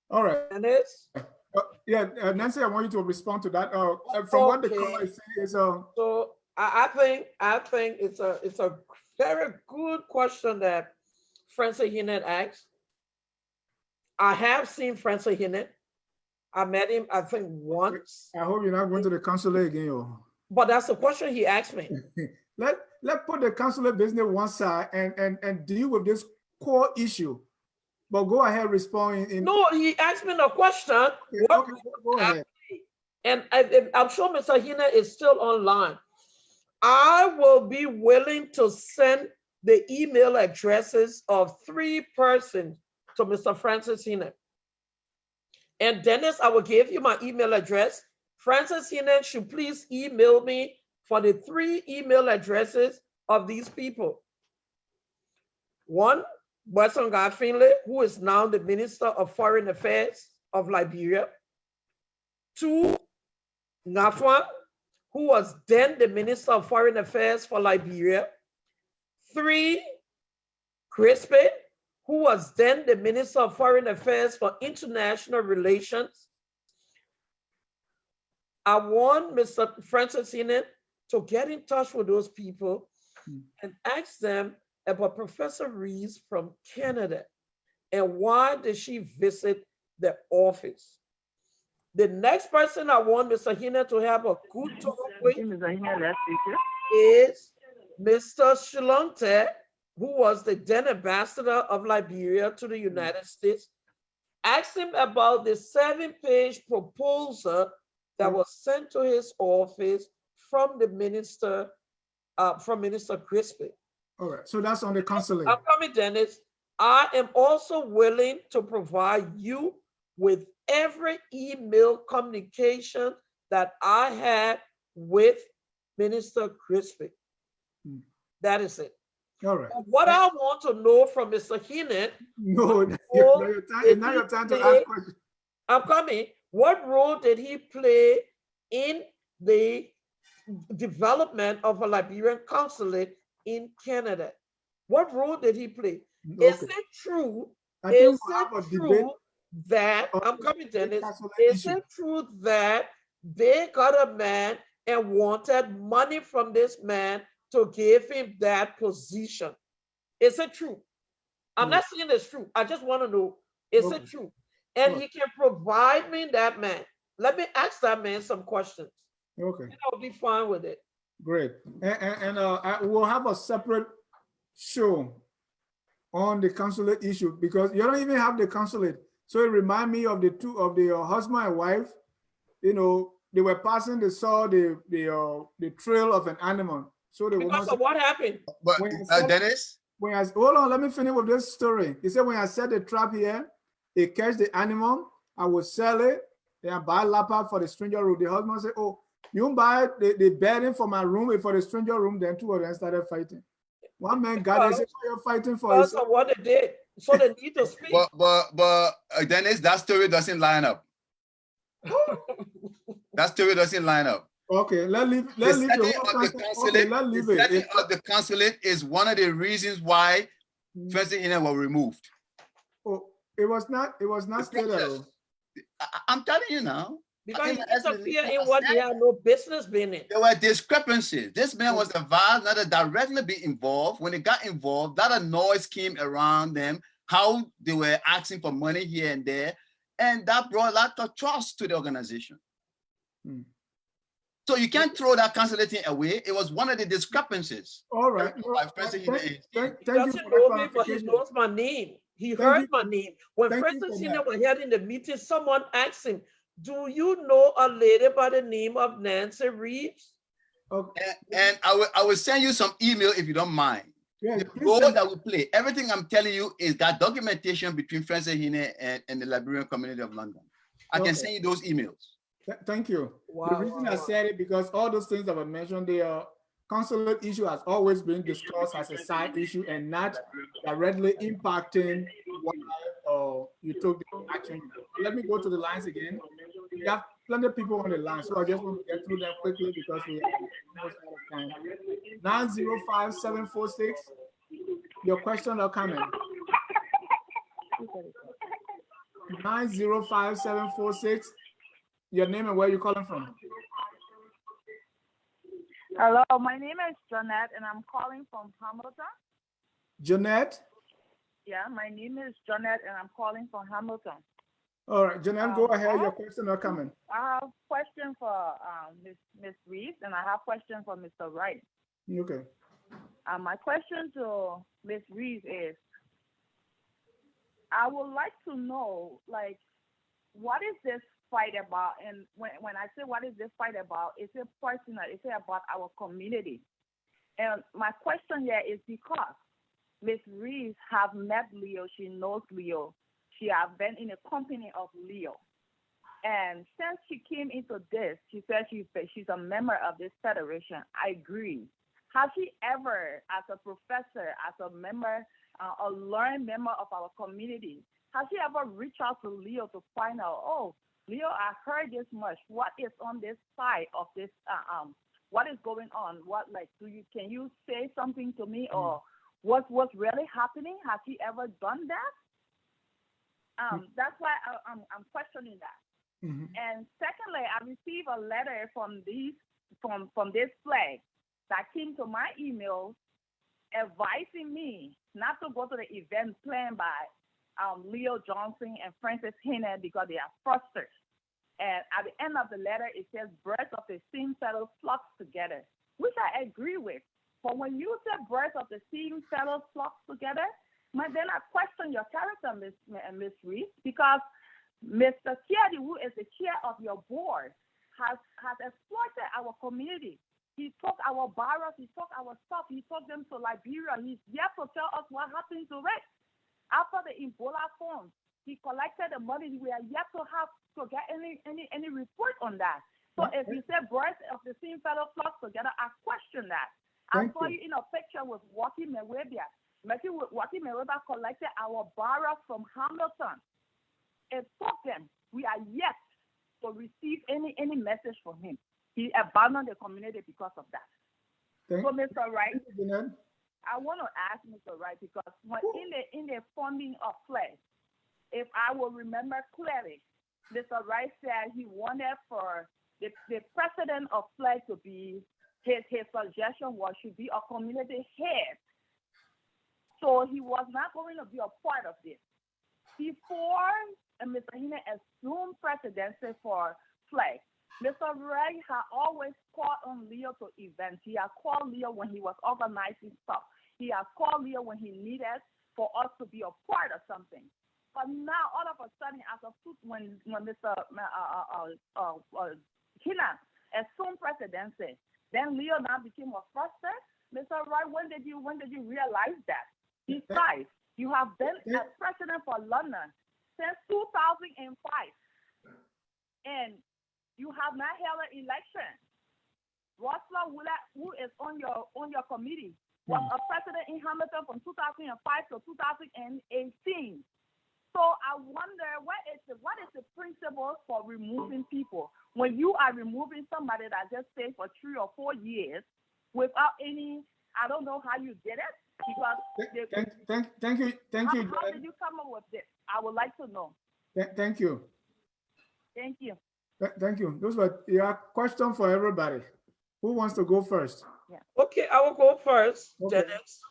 All right. Dennis? Yeah, Nancy, I want you to respond to that. From what the caller is saying is so I think it's a very good question that Francis Hinnett asked. I have seen Francis Hinnett. I met him, I think, once. I hope you're not going to the consulate again, yo. But that's the question he asked me. Let's put the consulate business one side and deal with this core issue. But go ahead, respond. No, he asked me a question. Okay, go ahead. And I'm sure Mr. Hinnett is still online. I will be willing to send the email addresses of 3 persons to Mr. Francis Hinnett. And Dennis, I will give you my email address. Francis Hinnett should please email me for the 3 email addresses of these people. 1, Boyson Finlay, who is now the Minister of Foreign Affairs of Liberia. 2, Ngafwa, who was then the Minister of Foreign Affairs for Liberia. 3, Crispy, who was then the Minister of Foreign Affairs for International Relations. I want Mr. Francis Hinnen to get in touch with those people and ask them about Professor Rees from Canada and why did she visit the office. The next person I want Mr. Hinnen to have a good talk with is Mr. Shilonte, who was the then ambassador of Liberia to the United States. Ask him about the 7-page proposal that was sent to his office from the minister, from Minister Crispy. All right, so that's on the consulate. I'm coming, Dennis. I am also willing to provide you with every email communication that I had with Minister Crispy. That is it. All right. What I want to know from Mr. Hinnen. No, now your time to ask questions. I'm coming. What role did he play in the development of a Liberian consulate in Canada? What role did he play? Okay. Is it true? Is it true that I'm coming, Dennis? Is it true that they got a man and wanted money from this man to give him that position? Is it true? I'm not saying it's true. I just want to know, is it true? And he can provide me that man. Let me ask that man some questions. Okay. And I'll be fine with it. Great. And we'll have a separate show on the consulate issue because you don't even have the consulate. So it reminds me of the husband and wife. You know, they were passing, they saw the trail of an animal. So they because of what happened. But Dennis? Hold on, let me finish with this story. He said, when I set the trap here, he catch the animal, I will sell it, then I buy laptop for the stranger room. The husband said, oh, you buy the bedding for my room and for the stranger room, then 2 of them started fighting. One man got it, said, oh, you're fighting for because of what they did. So they need to speak. But Dennis, that story doesn't line up. That story doesn't line up. Okay, let's leave it. The setting of the consulate is one of the reasons why President Hinnen was removed. Oh, it was not stated. I'm telling you now. Because he interfered in what he had no business being in. There were discrepancies. This man was advised not to directly be involved. When they got involved, that a noise came around them, how they were asking for money here and there, and that brought a lot of trust to the organization. So you can't throw that consulate thing away. It was one of the discrepancies. All right. Thank you for that, but he knows my name. He heard my name. When President Hinnen was here in the meeting, someone asked him, do you know a lady by the name of Nancy Reeves? Okay. And I will send you some email if you don't mind. Yeah, the role that we play. Everything I'm telling you is that documentation between Francis Hinnen and the Liberian community of London. I can send you those emails. Thank you. Wow, the reason I said it because all those things that were mentioned, the consulate issue has always been discussed as a side issue and not directly impacting why you took the action. Let me go to the lines again. We have plenty of people on the line, so I just want to get through them quickly because we have almost out of time. 905-746. Your question or comment? 905-746. Your name and where you're calling from? Hello, my name is Jeanette and I'm calling from Hamilton. Jeanette? Yeah, my name is Jeanette and I'm calling from Hamilton. All right, Jeanette, go ahead. Your question or comment? I have a question for Ms. Reeves and I have a question for Mr. Wright. Okay. My question to Ms. Reeves is, I would like to know, like, what is this fight about? And when I say what is this fight about, is it personal? Is it about our community? And my question here is because Ms. Reeves have met Leo, she knows Leo. She has been in a company of Leo. And since she came into this, she said she's a member of this federation. I agree. Has she ever, as a professor, as a member a learned member of our community, has she ever reached out to Leo to find out, oh, Leo, I heard this much. What is on this side of this? What is going on? What, like, can you say something to me, or what's really happening? Has she ever done that? That's why I'm questioning that. And secondly, I received a letter from this flag that came to my email advising me not to go to the event planned by Leo Johnson and Francis Hannah because they are frustrated. And at the end of the letter, it says birds of the same feather flock together, which I agree with. But when you say birds of the same feather flock together, then I question your character, Miss Reese, because Mr. Kiadi, who is the chair of your board, has exploited our community. He took our barrels, he took our stuff, he took them to Liberia. He's yet to tell us what happened to it. After the Ebola form, he collected the money. We are yet to get any report on that. So if you say birds of the same fellow flock together, I question that. I saw you in a picture with Walkie Mewebia. Walkie Mewebia collected our barrels from Hamilton. It took them. We are yet to receive any message from him. He abandoned the community because of that. So, Mr. Wright, I want to ask Mr. Wright, because in the funding of FLEG, if I will remember clearly, Mr. Wright said he wanted for the president of FLEG to be, his suggestion was should be a community head. So he was not going to be a part of this. Before Mr. Hina assumed presidency for FLEG, Mr. Wright had always called on Leo to events. He had called Leo when he was organizing stuff. He had called Leo when he needed for us to be a part of something. But now, all of a sudden, when Mr. Hina assumed presidency, then Leo now became a fruster. Mr. Wright, when did you realize that? Besides, you have been a president for London since 2005, and you have not held an election. Rosler Willett, who is on your committee, was a president in Hamilton from 2005 to 2018. So I wonder what is the principle for removing people when you are removing somebody that just stayed for 3 or 4 years without any? I don't know how you did it, because thank you. How did you come up with this? I would like to know. Thank you. Thank you. Thank you. Those were your questions for everybody. Who wants to go first? Yeah. Okay, I will go first, Okay. Dennis.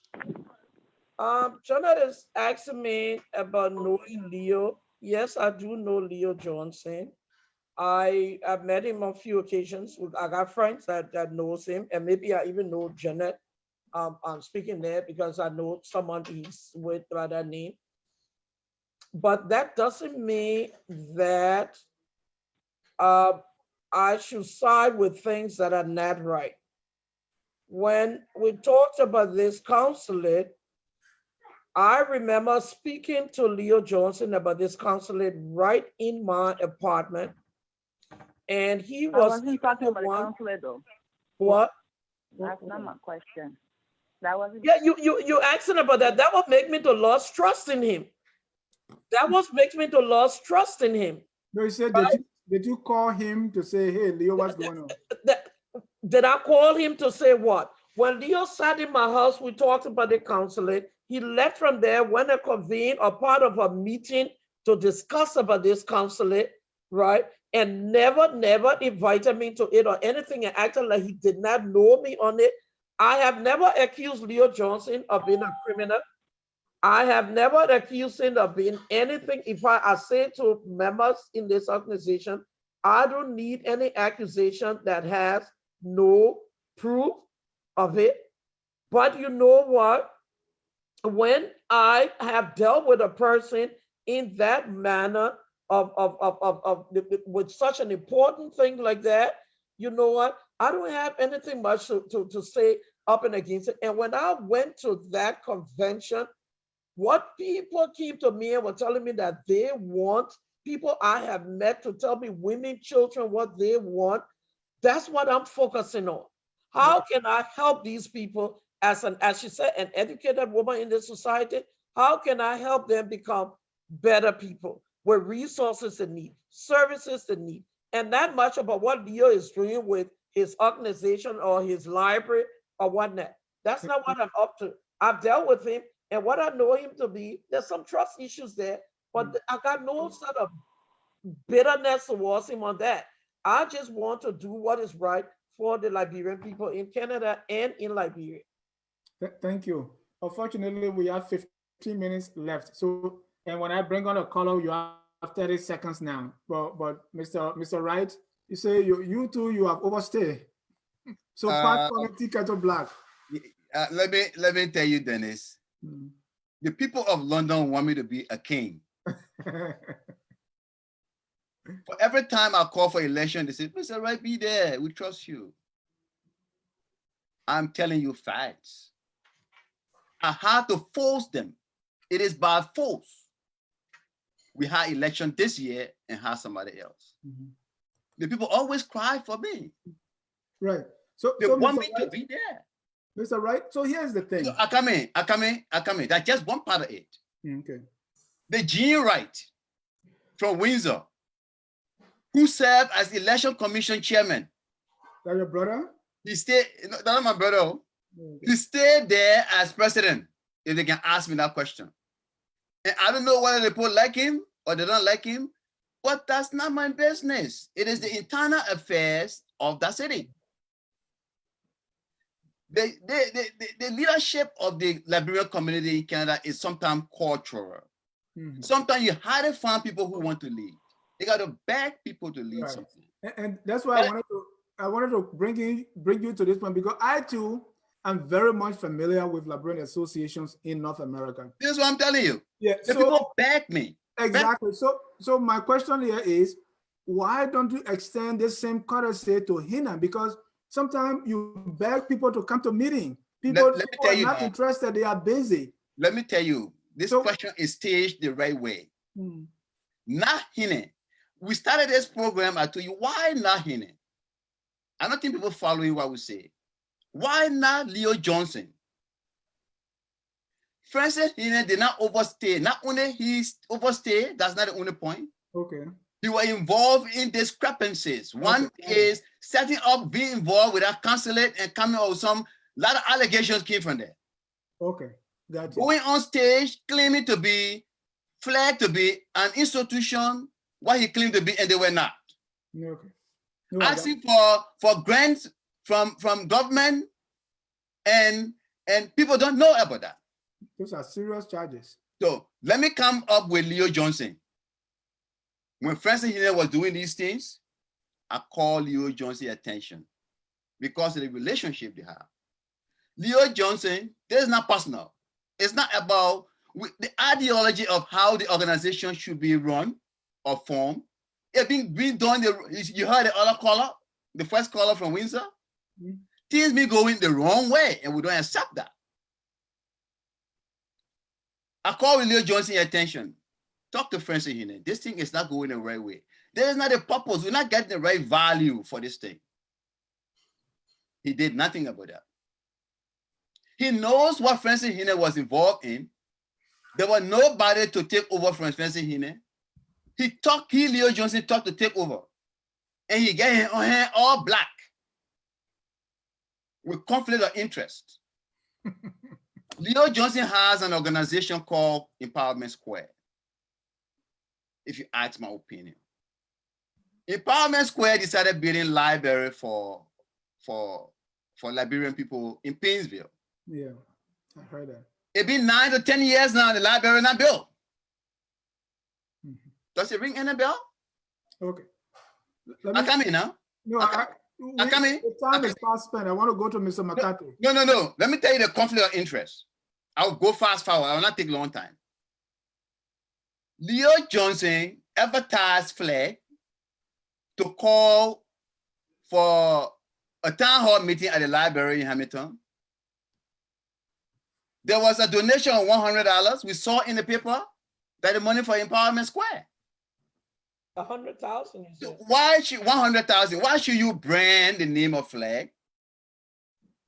Janet is asking me about knowing Leo. Yes, I do know Leo Johnson. I've met him on a few occasions. I got friends that knows him, and maybe I even know Janet. I'm speaking there because I know someone he's with by that name. But that doesn't mean that I should side with things that are not right. When we talked about this consulate, I remember speaking to Leo Johnson about this consulate right in my apartment. And he was— I wasn't talking about the consulate though. What? That's not my question. That wasn't— Yeah, you asking about that. That would make me to lose trust in him. That was makes me to lose trust in him. No, you said, did you call him to say, hey, Leo, what's going on? Did I call him to say what? When Leo sat in my house, we talked about the consulate. He left from there, went and convened a part of a meeting to discuss about this consulate, right? And never invited me to it or anything, and acted like he did not know me on it. I have never accused Leo Johnson of being a criminal. I have never accused him of being anything. If I say to members in this organization, I don't need any accusation that has no proof of it. But you know what? When I have dealt with a person in that manner with such an important thing like that, you know what? I don't have anything much to say up and against it. And when I went to that convention, what people came to me and were telling me that they want, people I have met to tell me, women, children, what they want, that's what I'm focusing on. How can I help these people as she said, an educated woman in this society? How can I help them become better people with resources they need, services they need, and not much about what Leo is doing with his organization or his library or whatnot. That's not what I'm up to. I've dealt with him, and what I know him to be, there's some trust issues there, but I got no sort of bitterness towards him on that. I just want to do what is right for the Liberian people in Canada and in Liberia. Thank you. Unfortunately, we have 15 minutes left. So, and when I bring on a caller, you have 30 seconds now. But Mr. Wright, you say you two, you have overstayed. So part on the ticket to black. Let me tell you, Dennis. The people of London want me to be a king. For every time I call for election, they say, Mr. Wright, be there. We trust you. I'm telling you facts. I had to force them. It is by force. We had election this year and had somebody else. The people always cry for me. Right. So they want Mr. me Wright, to be there. Mr. Wright, so here's the thing. So I come in. That's just one part of it. Okay. The Gene Wright from Windsor, who served as election commission chairman. That your brother? He stayed, that's not my brother. Okay. He stayed there as president, if they can ask me that question. And I don't know whether the people like him or they don't like him, but that's not my business. It is the internal affairs of the city. The leadership of the Liberian community in Canada is sometimes cultural. Sometimes you hard to find people who want to lead. You got to beg people to lead something. And that's why I wanted to bring you to this point, because I too am very much familiar with Liberian associations in North America. This is what I'm telling you. Yeah. The people beg me. Exactly. So my question here is, why don't you extend the same courtesy to Hina? Because sometimes you beg people to come to meeting. People are not interested, they are busy. Let me tell you, this question is staged the right way. Not Hina. We started this program, I told you, why not Hina? I don't think people following what we say. Why not Leo Johnson? Francis Hina did not overstay. Not only he overstayed, that's not the only point. Okay. He was involved in discrepancies. One is setting up, being involved with a consulate and coming out with some, a lot of allegations came from there. Okay, got you. Going on stage, claiming to be, flagged to be an institution, what he claimed to be, and they were not. Okay. Asking for grants from government, and people don't know about that. Those are serious charges. So let me come up with Leo Johnson. When Francis Hina was doing these things, I called Leo Johnson attention because of the relationship they have. Leo Johnson, this is not personal. It's not about the ideology of how the organization should be run or formed. It's been done. You heard the other caller, the first caller from Windsor. Things been going the wrong way, and we don't accept that. I called Leo Johnson attention. Talk to Francis Hina. This thing is not going the right way. There is not a purpose. We're not getting the right value for this thing. He did nothing about that. He knows what Francis Hina was involved in. There was nobody to take over from Francis Hina. Leo Johnson talked to take over. And he got him on hand all black with conflict of interest. Leo Johnson has an organization called Empowerment Square. If you ask my opinion, Empowerment Square decided building library for Liberian people in Painesville. Yeah, I heard that. It's been 9 to 10 years now, the library not built. Does it ring any bell? Okay. I come in now. No, I come in. The time is fast spent. I want to go to Mr. McCarthy. No. Let me tell you the conflict of interest. I'll go fast forward. I will not take a long time. Leo Johnson advertised Flag to call for a town hall meeting at the library in Hamilton. There was a donation of $100. We saw in the paper that the money for Empowerment Square. 100,000. Why should 100,000? Why should you brand the name of Flag?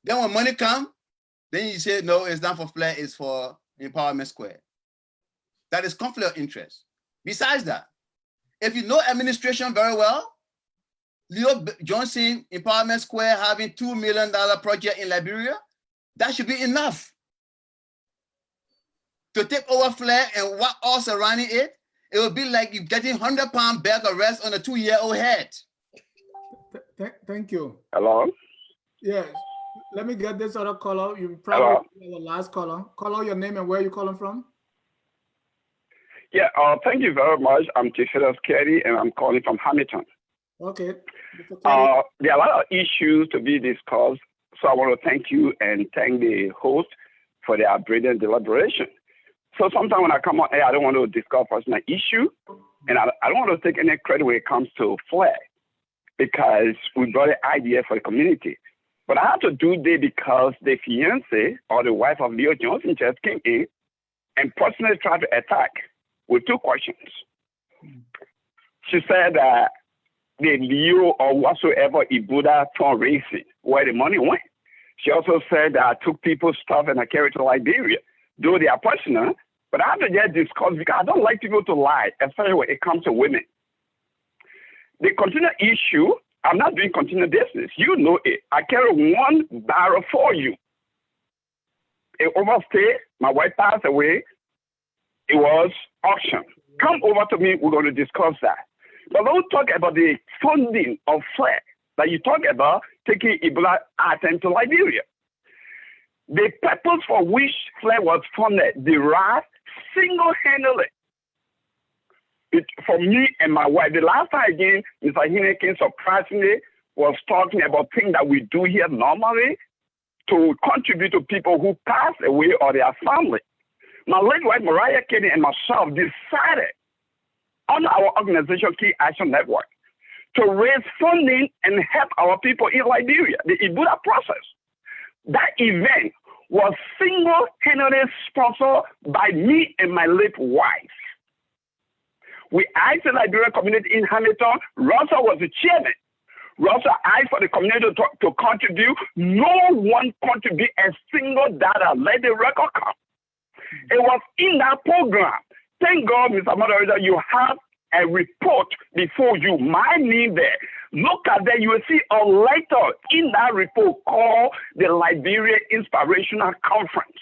Then when money comes, then you say no, it's not for Flag, it's for Empowerment Square. that is conflict of interest. Besides that, if you know administration very well, Leo Johnson Empowerment Square having $2 million project in Liberia, that should be enough to take over FLAG and what all surrounding it. It would be like you getting 100-pound bag of rice on a 2-year-old head. Thank you. Hello? Yes. Let me get this other caller. You probably the last caller. Call out your name and where you calling from. Yeah, thank you very much. I'm Tifelus Kerry, and I'm calling from Hamilton. Okay. There are a lot of issues to be discussed, so I want to thank you and thank the host for their brilliant deliberation. So sometimes when I come on air, I don't want to discuss personal issue, and I don't want to take any credit when it comes to FLAG, because we brought an idea for the community. But I have to do that because the fiance or the wife of Leo Johnson just came in and personally tried to attack with 2 questions. She said that the Leo or whatsoever Ibuda fundraising, where the money went. She also said that I took people's stuff and I carried it to Liberia. Though they are personal, but I have to just discuss because I don't like people to lie, especially when it comes to women. The continued issue, I'm not doing continued business. You know it. I carry 1 barrel for you. It overstayed. My wife passed away. It was auction. Come over to me. We're going to discuss that. But don't talk about the funding of FLAG that you talk about taking Ebola item to Liberia. The purpose for which FLAG was funded derived single-handedly for me and my wife. The last time again, Mr. Hineken surprisingly was talking about things that we do here normally to contribute to people who pass away or their family. My late wife, Mariah Kenny, and myself decided on our organization, Key Action Network, to raise funding and help our people in Liberia, the Ebola process. That event was single-handedly sponsored by me and my late wife. We asked the Liberian community in Hamilton. Russell was the chairman. Russell asked for the community to contribute. No one contributed a single dollar. Let the record come. It was in that program. Thank God, Mr. Moderator, you have a report before you. My name there. Look at that. You will see a letter in that report called the Liberian Inspirational Conference.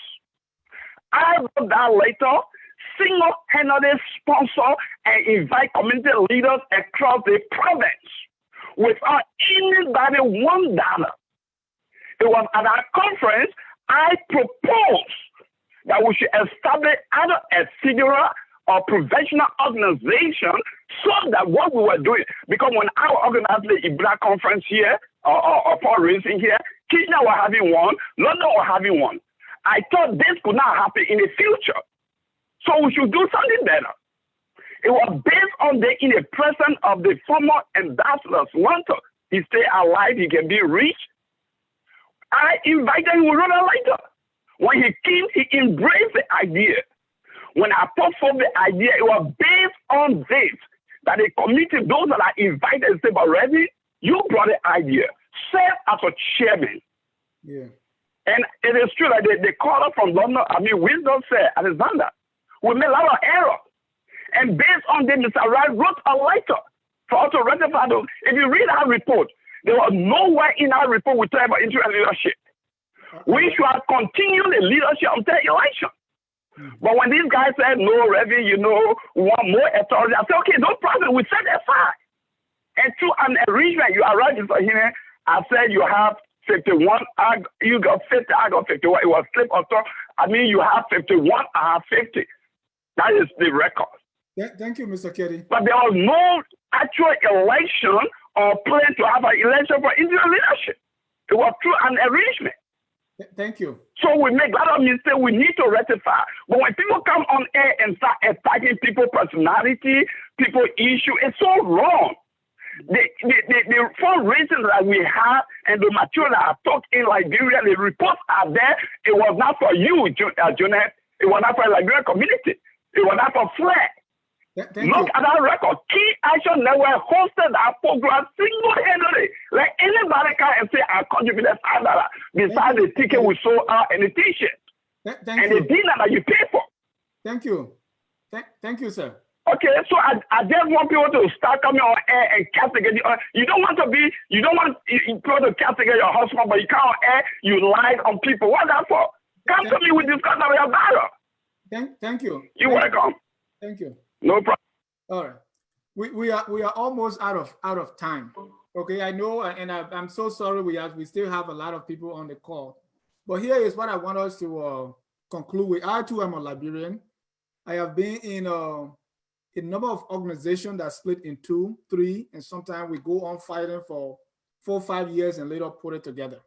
I wrote that letter, single-handedly sponsor and invite community leaders across the province without anybody $1. It was at our conference I proposed that we should establish either a federal or professional organization so that what we were doing, because when I organized the Ebola conference here or fundraising here, Kenya were having one, London were having one. I thought this could not happen in the future. So we should do something better. It was based on in the presence of the former ambassador Swanto. He stayed alive, he can be rich. I invited him, we wrote a letter. When he came, he embraced the idea. When I put forth the idea, it was based on this, that the committee, those that are invited, say, but Reverend, you brought the idea. Serve as a chairman. Yeah. And it is true that the caller from London, Wisdom said, Alexander, we made a lot of error. And based on this, Mr. Wright wrote a letter for us to rectify those. If you read our report, there was nowhere in our report we talk about interim leadership. We should have continued the leadership until election. But when these guys said, no, Reverend, we want more authority, I said, okay, no problem, we set aside. And to an arrangement, you are right, Mr. Hine, I said you have 51, you got 50, I got 51. It was slip or talk. You have 51, I have 50. That is the record. Thank you, Mr. Kerry. But there was no actual election or plan to have an election for interim leadership. It was through an arrangement. Thank you. So we make a lot of mistakes we need to rectify. But when people come on air and start attacking people's personality, people's issue, it's so wrong. The fundraising that we have and the material that I talked in Liberia, the reports are there. It was not for you, Jonathan. It was not for the Liberian community. It was not for FLAG. Look at our record. Key Action Network hosted our program single-handedly. Like anybody can say, I contributed $5 besides the ticket we sold out and the t-shirt. And the dinner that you pay for. Thank you. Thank you, sir. Okay, so I just want people to start coming on air and castigate you. You don't want people to castigate your husband, but you come on air, you lie on people. What's that for? Come to me with this kind of your matter. Thank you. You're welcome. Thank you. No problem. All right. We are almost out of time. Okay, I know, and I'm so sorry we still have a lot of people on the call. But here is what I want us to conclude with. I too am a Liberian. I have been in a number of organizations that split in 2, 3, and sometimes we go on fighting for 4, 5 years and later put it together.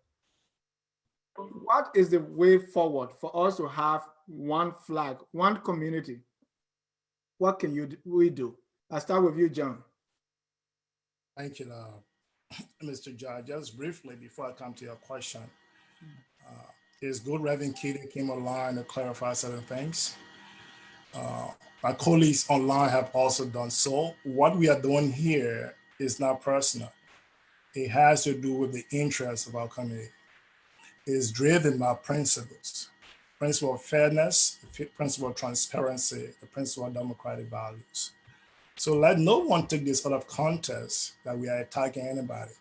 What is the way forward for us to have one flag, one community? What can we do? I'll start with you, John. Thank you, Mr. Judge. Just briefly, before I come to your question, it's good Reverend Keating came online to clarify certain things. My colleagues online have also done so. What we are doing here is not personal. It has to do with the interests of our community. It is driven by principles. Principle of fairness, the principle of transparency, the principle of democratic values. So let no one take this out of context that we are attacking anybody.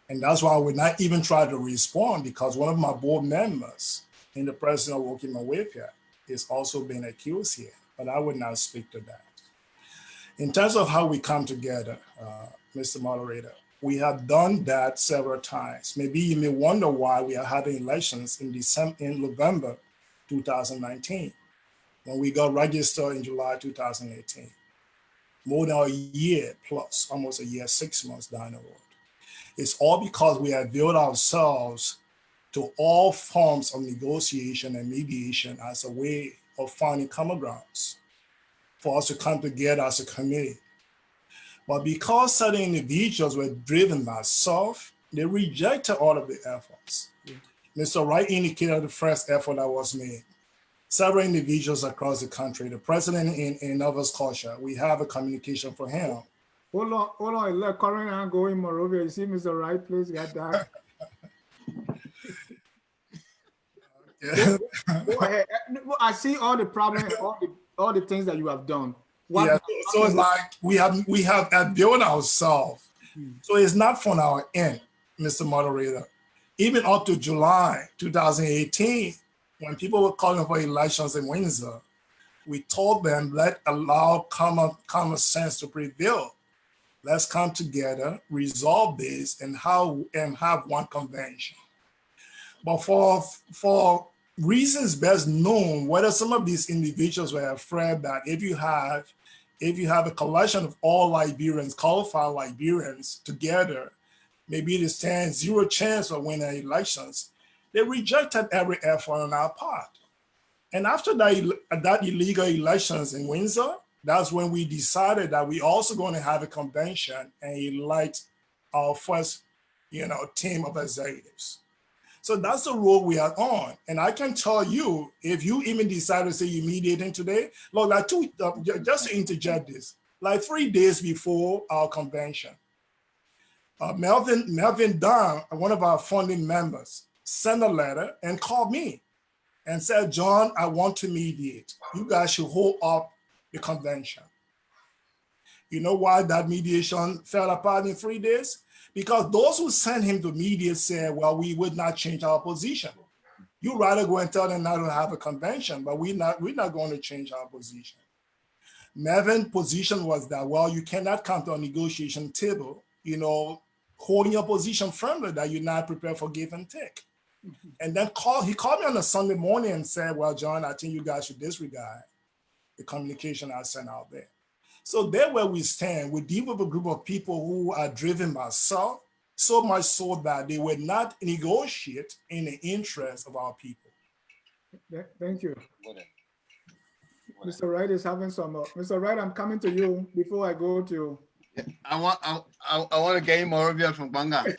And that's why we're not even trying to respond, because one of my board members in the president of Wokima Wapia is also being accused here, but I would not speak to that. In terms of how we come together, Mr. Moderator, we have done that several times. Maybe you may wonder why we are having elections in November 2019, when we got registered in July 2018. More than a year plus, almost a year, 6 months down the road. It's all because we have built ourselves to all forms of negotiation and mediation as a way of finding common grounds for us to come together as a community. But because certain individuals were driven by self, they rejected all of the efforts. Mr. Wright indicated the first effort that was made. Several individuals across the country, the president in Nova Scotia, we have a communication for him. Hold on, let Corinne go in Morovia. You see Mr. Wright, please get that. Go ahead. I see all the problems, all the things that you have done. So it's like we have built ourselves. So it's not from our end, Mr. Moderator. Even up to July 2018, when people were calling for elections in Windsor, we told them, let's allow common sense to prevail. Let's come together, resolve this, and have one convention. But for reasons best known, whether some of these individuals were afraid that if you have a collection of all Liberians, qualified Liberians together, maybe it stands zero chance of winning elections, they rejected every effort on our part. And after that illegal elections in Windsor, that's when we decided that we also going to have a convention and elect our first, team of executives. So that's the road we are on. And I can tell you, if you even decide to say you're mediating today, look, just to interject this, like 3 days before our convention, Melvin Dunn, one of our founding members, sent a letter and called me and said, John, I want to mediate. You guys should hold up the convention. You know why that mediation fell apart in 3 days? Because those who sent him to mediate said, well, we would not change our position. You'd rather go and tell them not to have a convention, but we're not going to change our position. Melvin's position was that, well, you cannot come to a negotiation table, holding your position firmly that you're not prepared for give and take. And then he called me on a Sunday morning and said, well, John, I think you guys should disregard the communication I sent out there. So there where we stand, we deal with a group of people who are driven by self, so much so that they would not negotiate in the interest of our people. Thank you. Mr. Wright is having some. Mr. Wright, I'm coming to you before I go to. I want to gain more of you from Banga.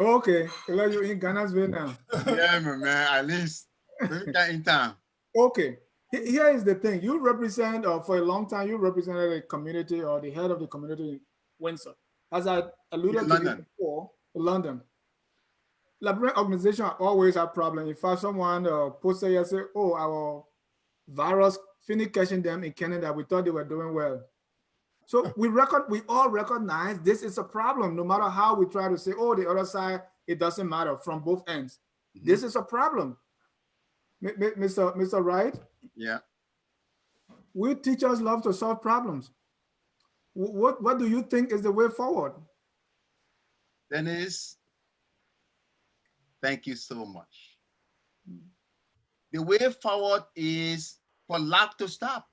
Okay, well, you're in Ghana's now. Yeah, man, at least in time. Okay, here is the thing. You represent, for a long time, you represented a community or the head of the community in Windsor. As I alluded to before, London. Liberian organizations always have problems. In fact, someone posted yesterday, oh, our virus finished catching them in Canada. We thought they were doing well. So we all recognize this is a problem, no matter how we try to say, oh, the other side, it doesn't matter from both ends. Mm-hmm. This is a problem. Mr. Wright? Yeah. We teachers love to solve problems. What do you think is the way forward? Dennis, thank you so much. The way forward is for lab to stop.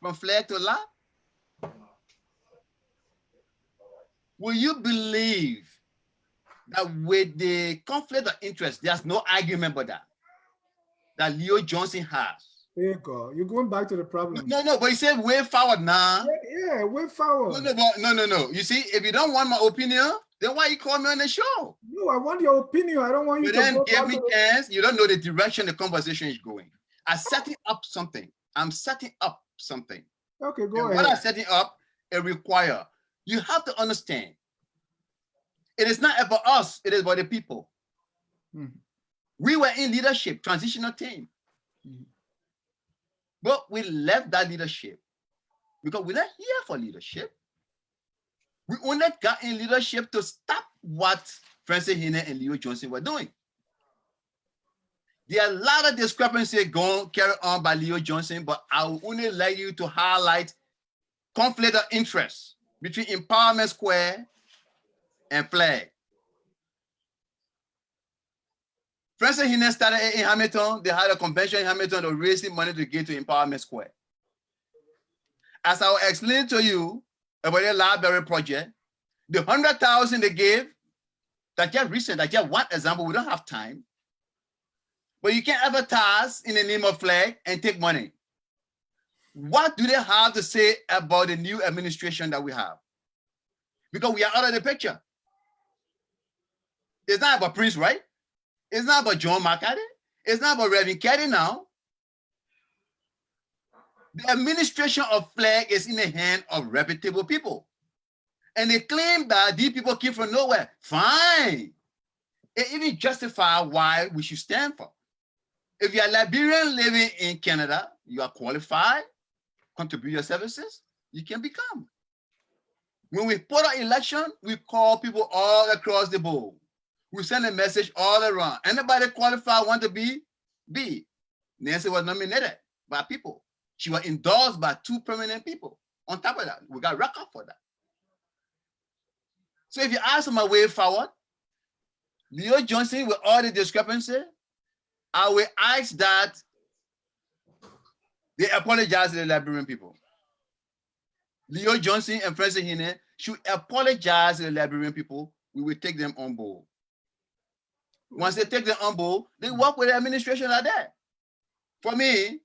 From flag to lab. Will you believe that with the conflict of interest, there's no argument about that Leo Johnson has? There you go. You're going back to the problem. No, but he said way forward now. Yeah, way forward. No. You see, if you don't want my opinion, then why you call me on the show? No, I want your opinion. I don't want you to then give me chance. You don't know the direction the conversation is going. I'm setting up something. Okay, go ahead. What I'm setting up, it requires, you have to understand, it is not about us, it is about the people. Mm-hmm. We were in leadership, transitional team. Mm-hmm. But we left that leadership because we're not here for leadership. We only got in leadership to stop what Francis Hine and Leo Johnson were doing. There are a lot of discrepancies going carried on by Leo Johnson, but I will only like you to highlight conflict of interest between Empowerment Square and Flag. Francis Hine started in Hamilton. They had a convention in Hamilton to raise money to get to Empowerment Square. As I will explain to you about the library project, the 100,000 they gave, that's just recent, that's just one example, we don't have time. But you can't advertise in the name of Flag and take money. What do they have to say about the new administration that we have? Because we are out of the picture. It's not about Prince, right? It's not about John McCarthy. It's not about Reverend Caddy now. The administration of Flag is in the hand of reputable people. And they claim that these people came from nowhere. Fine. It even justify why we should stand for. If you're a Liberian living in Canada, you are qualified, contribute your services, you can become. When we put our election, we call people all across the board. We send a message all around. Anybody qualified want to be? Nancy was nominated by people. She was endorsed by 2 permanent people. On top of that, we got record for that. So if you ask my way forward, Leo Johnson, with all the discrepancy, I will ask that they apologize to the Liberian people. Leo Johnson and Francis Hine should apologize to the Liberian people. We will take them on board. Once they take them on board, they work with the administration like that. For me,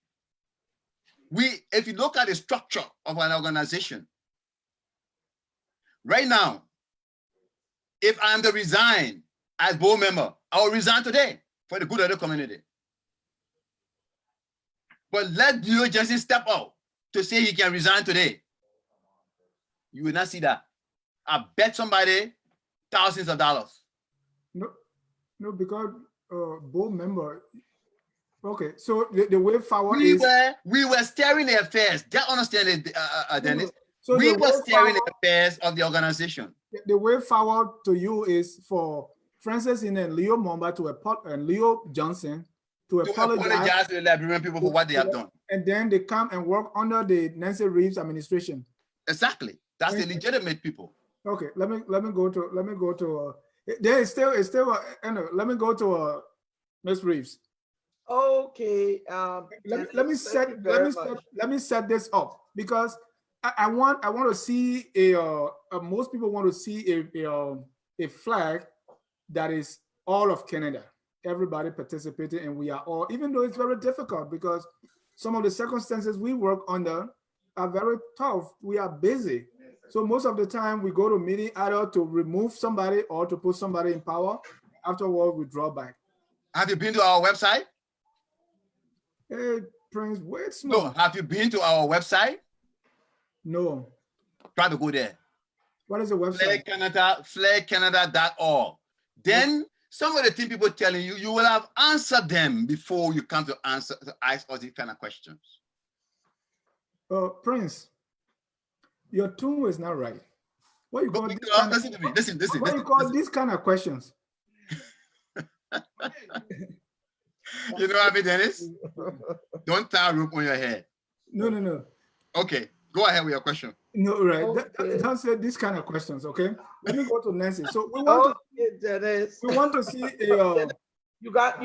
if you look at the structure of an organization, right now, if I'm to resign as board member, I will resign today for the good of the community. But let Leo Johnson step out to say he can resign today. You will not see that. I bet somebody thousands of dollars. No, because board member. Okay, so the way forward we were steering the affairs. Just understand it, Dennis. So we were steering the affairs of the organization. The way forward to you is for Francis Hine and Leo Momba and Leo Johnson to apologize to the Liberian people for what they have done. And then they come and work under the Nancy Reeves administration. Exactly. That's the legitimate people. Okay, let me go to there is still anyway, let me go to Ms. Reeves. Okay. Let me set this up because I want to see most people want to see a flag that is all of Canada, everybody participating, and we are all, even though it's very difficult because some of the circumstances we work under are very tough. We are busy. So most of the time we go to meeting either to remove somebody or to put somebody in power. Afterward, we draw back. Have you been to our website? Hey, Prince, wait small. No, have you been to our website? No. Try to go there. What is the website? Flagcanada.org. then some of the things people telling you, you will have answered them before you come to ask us these kind of questions. Prince, your tune is not right. What you call Listen to me. Listen. What you call these kind of questions? You know what I mean, Dennis? Don't tie a rope on your head. No. Okay, go ahead with your question. No, right. Okay. Don't say these kind of questions, okay? Let me go to Nancy. So we want Dennis. we want to see a You got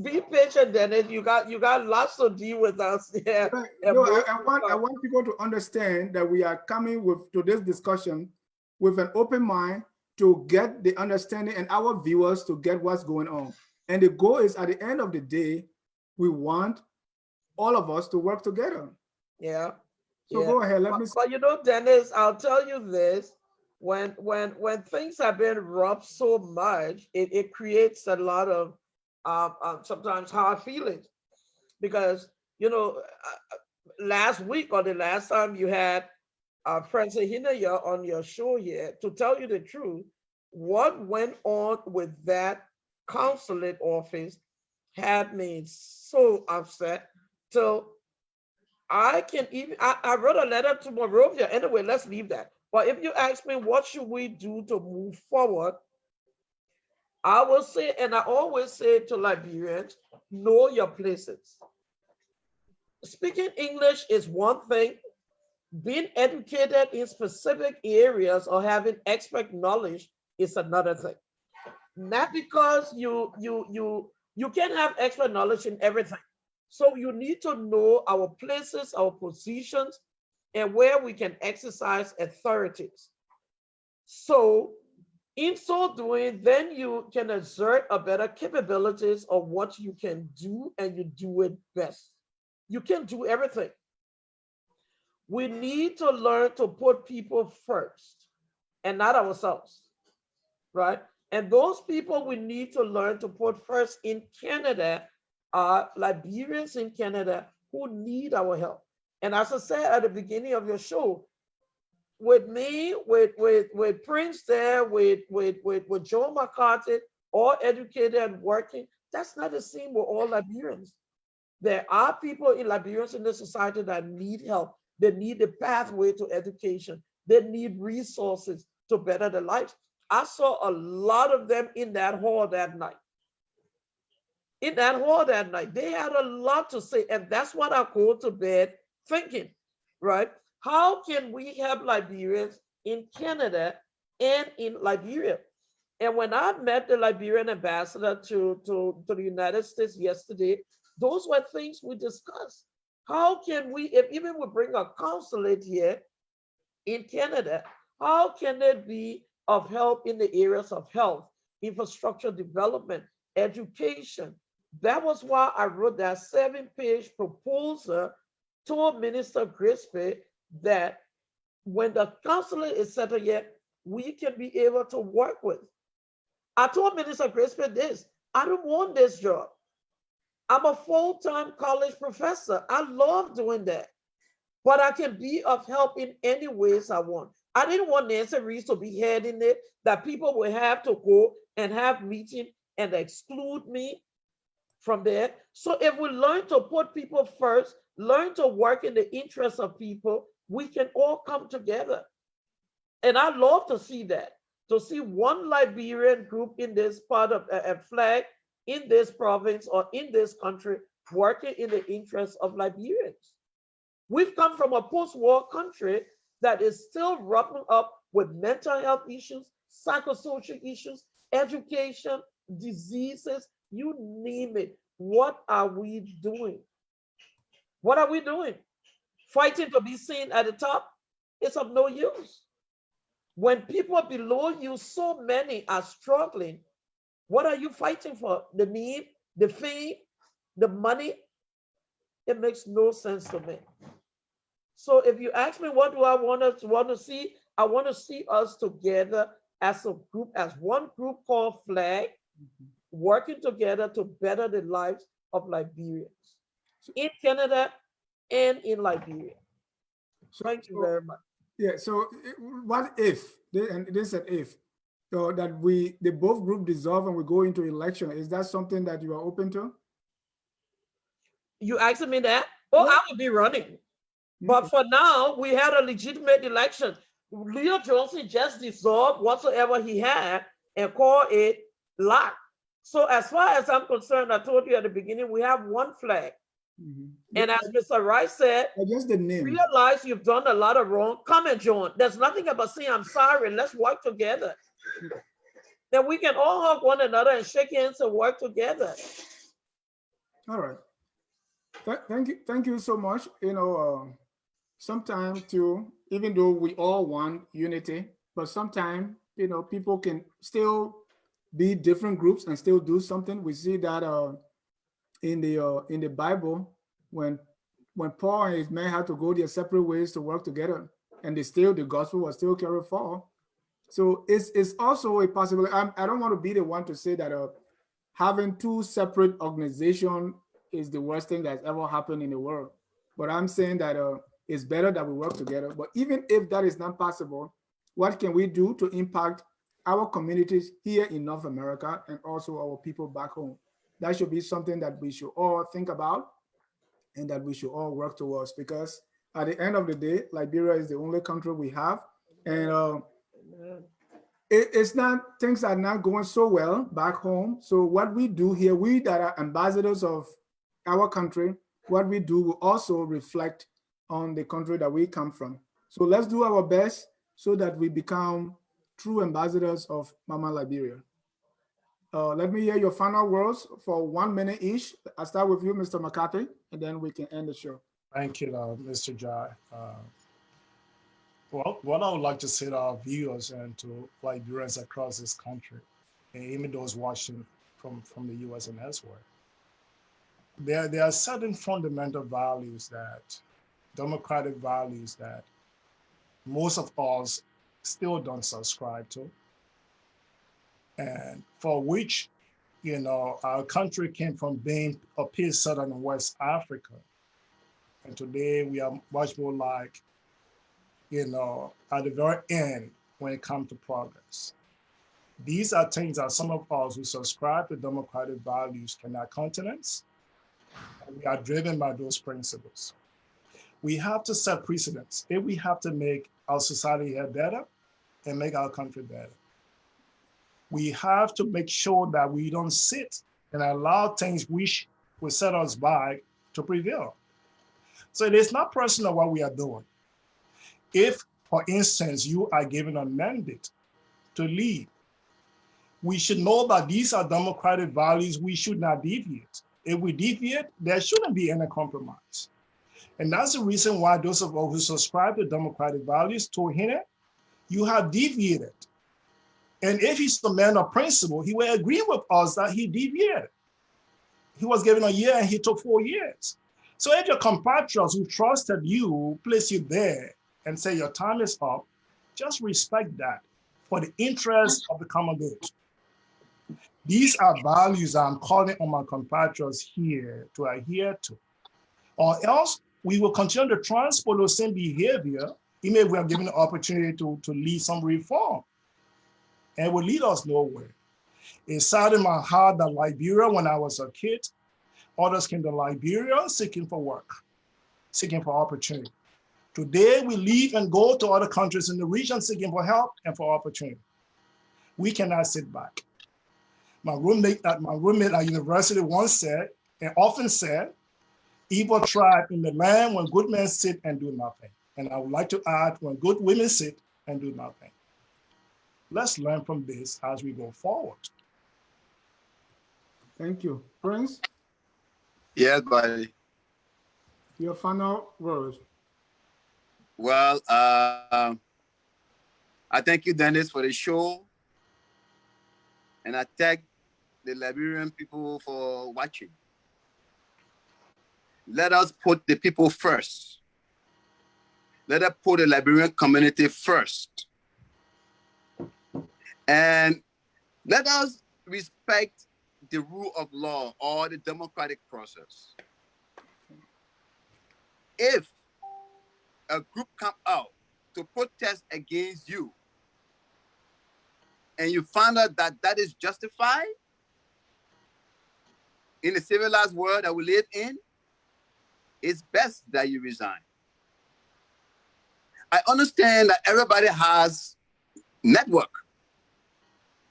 be patient, Dennis. You got lots to deal with us here. right. No, I want people to understand that we are coming to this discussion with an open mind to get the understanding and our viewers to get what's going on. And the goal is at the end of the day, we want all of us to work together. Yeah. So go ahead. Let me. But you know, Dennis, I'll tell you this: when things have been rough so much, it creates a lot of sometimes hard feelings, because you know, last week or the last time you had Francis Hinaya on your show here, to tell you the truth, what went on with that consulate office had me so upset till I can even, I wrote a letter to Morovia. Anyway, let's leave that. But if you ask me, what should we do to move forward? I will say, and I always say to Liberians, know your places. Speaking English is one thing. Being educated in specific areas or having expert knowledge is another thing. Not because you can have expert knowledge in everything. So you need to know our places, our positions, and where we can exercise authorities. So in so doing, then you can exert a better capabilities of what you can do, and you do it best. You can do everything. We need to learn to put people first and not ourselves, right? And those people we need to learn to put first in Canada are Liberians in Canada who need our help. And as I said at the beginning of your show, with me, with Prince there, with Joe McCarthy, all educated and working, that's not the same with all Liberians. There are people in Liberians in the society that need help. They need a pathway to education. They need resources to better their lives. I saw a lot of them in that hall that night. In that hall that night, they had a lot to say. And that's what I go to bed thinking, right? How can we help Liberians in Canada and in Liberia? And when I met the Liberian ambassador to the United States yesterday, those were things we discussed. How can we, if even we bring a consulate here in Canada, how can it be of help in the areas of health, infrastructure development, education? That was why I wrote that 7-page proposal to Minister Grisby, that when the consulate is settled here, we can be able to work with. I told Minister Grisby this: I don't want this job. I'm a full-time college professor. I love doing that. But I can be of help in any ways I want. I didn't want Nancy Reese to be heading it, that people will have to go and have meeting and exclude me from there. So if we learn to put people first, learn to work in the interest of people, we can all come together. And I love to see that, to see one Liberian group in this part of a flag in this province or in this country working in the interest of Liberians. We've come from a post-war country that is still wrapping up with mental health issues, psychosocial issues, education, diseases, you name it. What are we doing? What are we doing? Fighting to be seen at the top is of no use. When people below you, so many are struggling, what are you fighting for? The need, the fame, the money? It makes no sense to me. So if you ask me, what do I want to see? I want to see us together as a group, as one group called FLAG, working together to better the lives of Liberians in Canada and in Liberia. Thank you very much. Yeah, so what if, and this is an if, that the both group dissolve and we go into election. Is that something that you are open to? You asking me that? Oh, I would be running. But for now, we had a legitimate election. Leo Johnson just dissolved whatsoever he had and called it locked. So as far as I'm concerned, I told you at the beginning, we have one flag. And as Mr. Rice said, just the name. Realize you've done a lot of wrong. Come and join. There's nothing about saying I'm sorry. Let's work together. Then we can all hug one another and shake hands and work together. All right. Thank you so much. Sometimes too, even though we all want unity, but sometimes people can still be different groups and still do something. We see that in the Bible when Paul and his men had to go their separate ways to work together, and the gospel was still carried forward. So it's also a possibility. I don't want to be the one to say that having two separate organizations is the worst thing that's ever happened in the world. But I'm saying that it's better that we work together. But even if that is not possible, what can we do to impact our communities here in North America and also our people back home? That should be something that we should all think about and that we should all work towards, because at the end of the day, Liberia is the only country we have. And it's not, things are not going so well back home. So what we do here, we that are ambassadors of our country, what we do will also reflect on the country that we come from. So let's do our best so that we become true ambassadors of Mama Liberia. Let me hear your final words for 1 minute each. I'll start with you, Mr. McCarthy, and then we can end the show. Thank you, Mr. Jai. Well, what I would like to say to our viewers and to Liberians across this country, and even those watching from the US and elsewhere, there are certain fundamental values democratic values that most of us still don't subscribe to, and for which, our country came from being a piece Southern and West Africa. And today we are much more like, at the very end when it comes to progress. These are things that some of us who subscribe to democratic values cannot countenance. And we are driven by those principles. We have to set precedents. If we have to make our society here better and make our country better, we have to make sure that we don't sit and allow things which will set us back to prevail. So it is not personal what we are doing. If, for instance, you are given a mandate to lead, we should know that these are democratic values we should not deviate. If we deviate, there shouldn't be any compromise. And that's the reason why those of us who subscribe to democratic values told him, you have deviated. And if he's a man of principle, he will agree with us that he deviated. He was given a year and he took 4 years. So if your compatriots who trusted you place you there and say your time is up, just respect that for the interest of the common good. These are values I'm calling on my compatriots here to adhere to, or else we will continue to transport those same behavior, even if we are given the opportunity to lead some reform, and it will lead us nowhere. It saddened my heart that Liberia, when I was a kid, others came to Liberia seeking for work, seeking for opportunity. Today, we leave and go to other countries in the region seeking for help and for opportunity. We cannot sit back. My roommate at university once said, and often said, evil thrive in the land when good men sit and do nothing. And I would like to add, when good women sit and do nothing. Let's learn from this as we go forward. Thank you. Prince? Yes, buddy. Your final words. Well, I thank you, Dennis, for the show. And I thank the Liberian people for watching. Let us put the people first. Let us put the Liberian community first. And let us respect the rule of law or the democratic process. If a group come out to protest against you, and you find out that that is justified in the civilized world that we live in, it's best that you resign. I understand that everybody has network.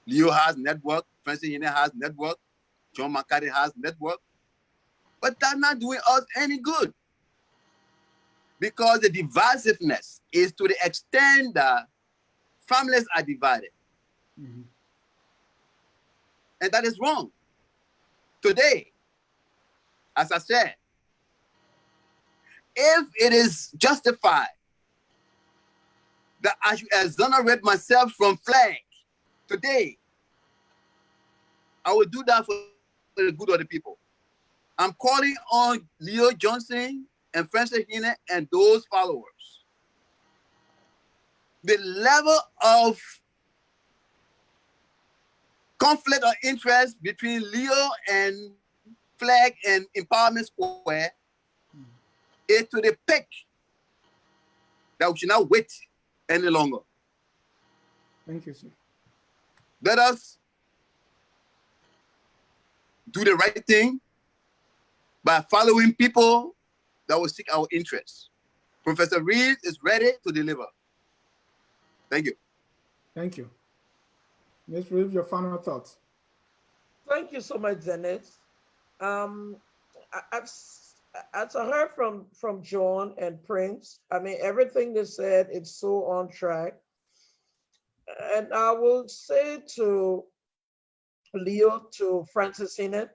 Leo has network, Francis Hine has network, John McCarthy has network, but that's not doing us any good, because the divisiveness is to the extent that families are divided. Mm-hmm. And that is wrong. Today, as I said, if it is justified that I should exonerate myself from flag today, I will do that for the good of the people. I'm calling on Leo Johnson and Francis Hine and those followers. The level of conflict of interest between Leo and Flag and Empowerment Square is to the peak that we should not wait any longer. Thank you, sir. Let us do the right thing by following people that will seek our interests. Professor Reed is ready to deliver. Thank you. Thank you. Ms. Reed, your final thoughts. Thank you so much, Dennis. As I heard from John and Prince, I mean, everything they said, it's so on track. And I will say to Leo, to Francis Hine,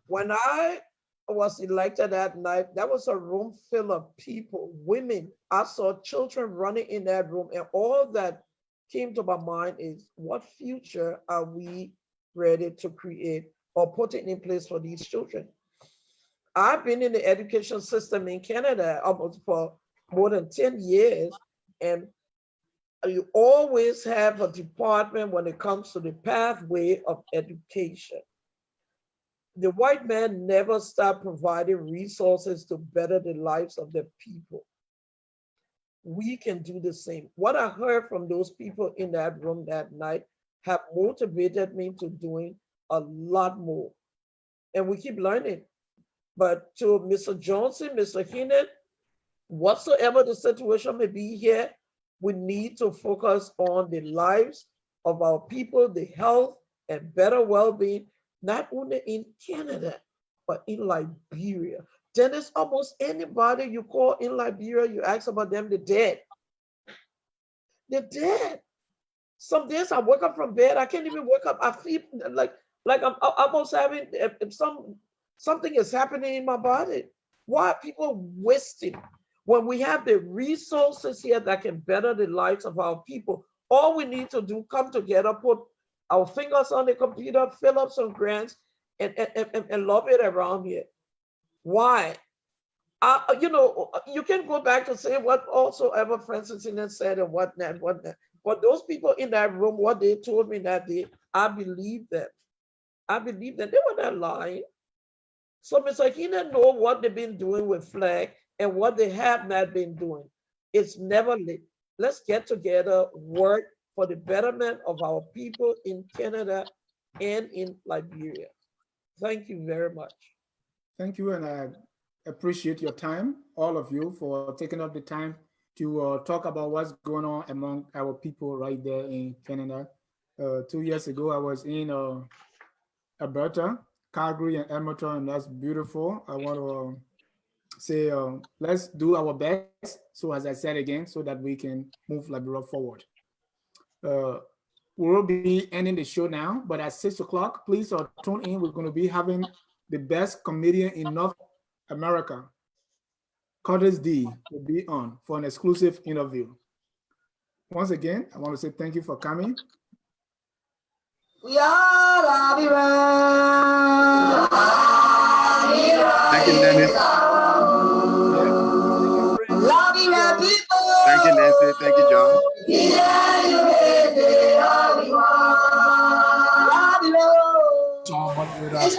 when I was elected that night, that was a room full of people, women. I saw children running in that room, and all that came to my mind is, what future are we ready to create or putting in place for these children? I've been in the education system in Canada almost for more than 10 years, and you always have a department when it comes to the pathway of education. The white man never stopped providing resources to better the lives of the people. We can do the same. What I heard from those people in that room that night have motivated me to doing a lot more. And we keep learning. But to Mr. Johnson, Mr. Hine, whatsoever the situation may be here, we need to focus on the lives of our people, the health and better well-being, not only in Canada, but in Liberia. Dennis, almost anybody you call in Liberia, you ask about them, they're dead. They're dead. Some days I wake up from bed, I can't even wake up. I feel like I'm almost having something is happening in my body. Why are people wasting when we have the resources here that can better the lives of our people? All we need to do, come together, put our fingers on the computer, fill up some grants, and love it around here. Why? You can go back to say what also ever Francis Hine said and whatnot. But those people in that room, what they told me that day, I believe them. I believe that they were not lying. So Mr. Hine know what they've been doing with Flag and what they have not been doing. It's never late. Let's get together, work for the betterment of our people in Canada and in Liberia. Thank you very much. Thank you, and I appreciate your time, all of you, for taking up the time to talk about what's going on among our people right there in Canada. 2 years ago, I was in Alberta, Calgary, and Edmonton, and that's beautiful. I want to say let's do our best, so as I said again, so that we can move Liberia forward. We'll be ending the show now, but at 6 o'clock, please tune in. We're going to be having the best comedian in North America, Curtis D, will be on for an exclusive interview. Once again, I want to say thank you for coming. Thank you, Dennis. Thank you, Nancy. Thank you, John. With us.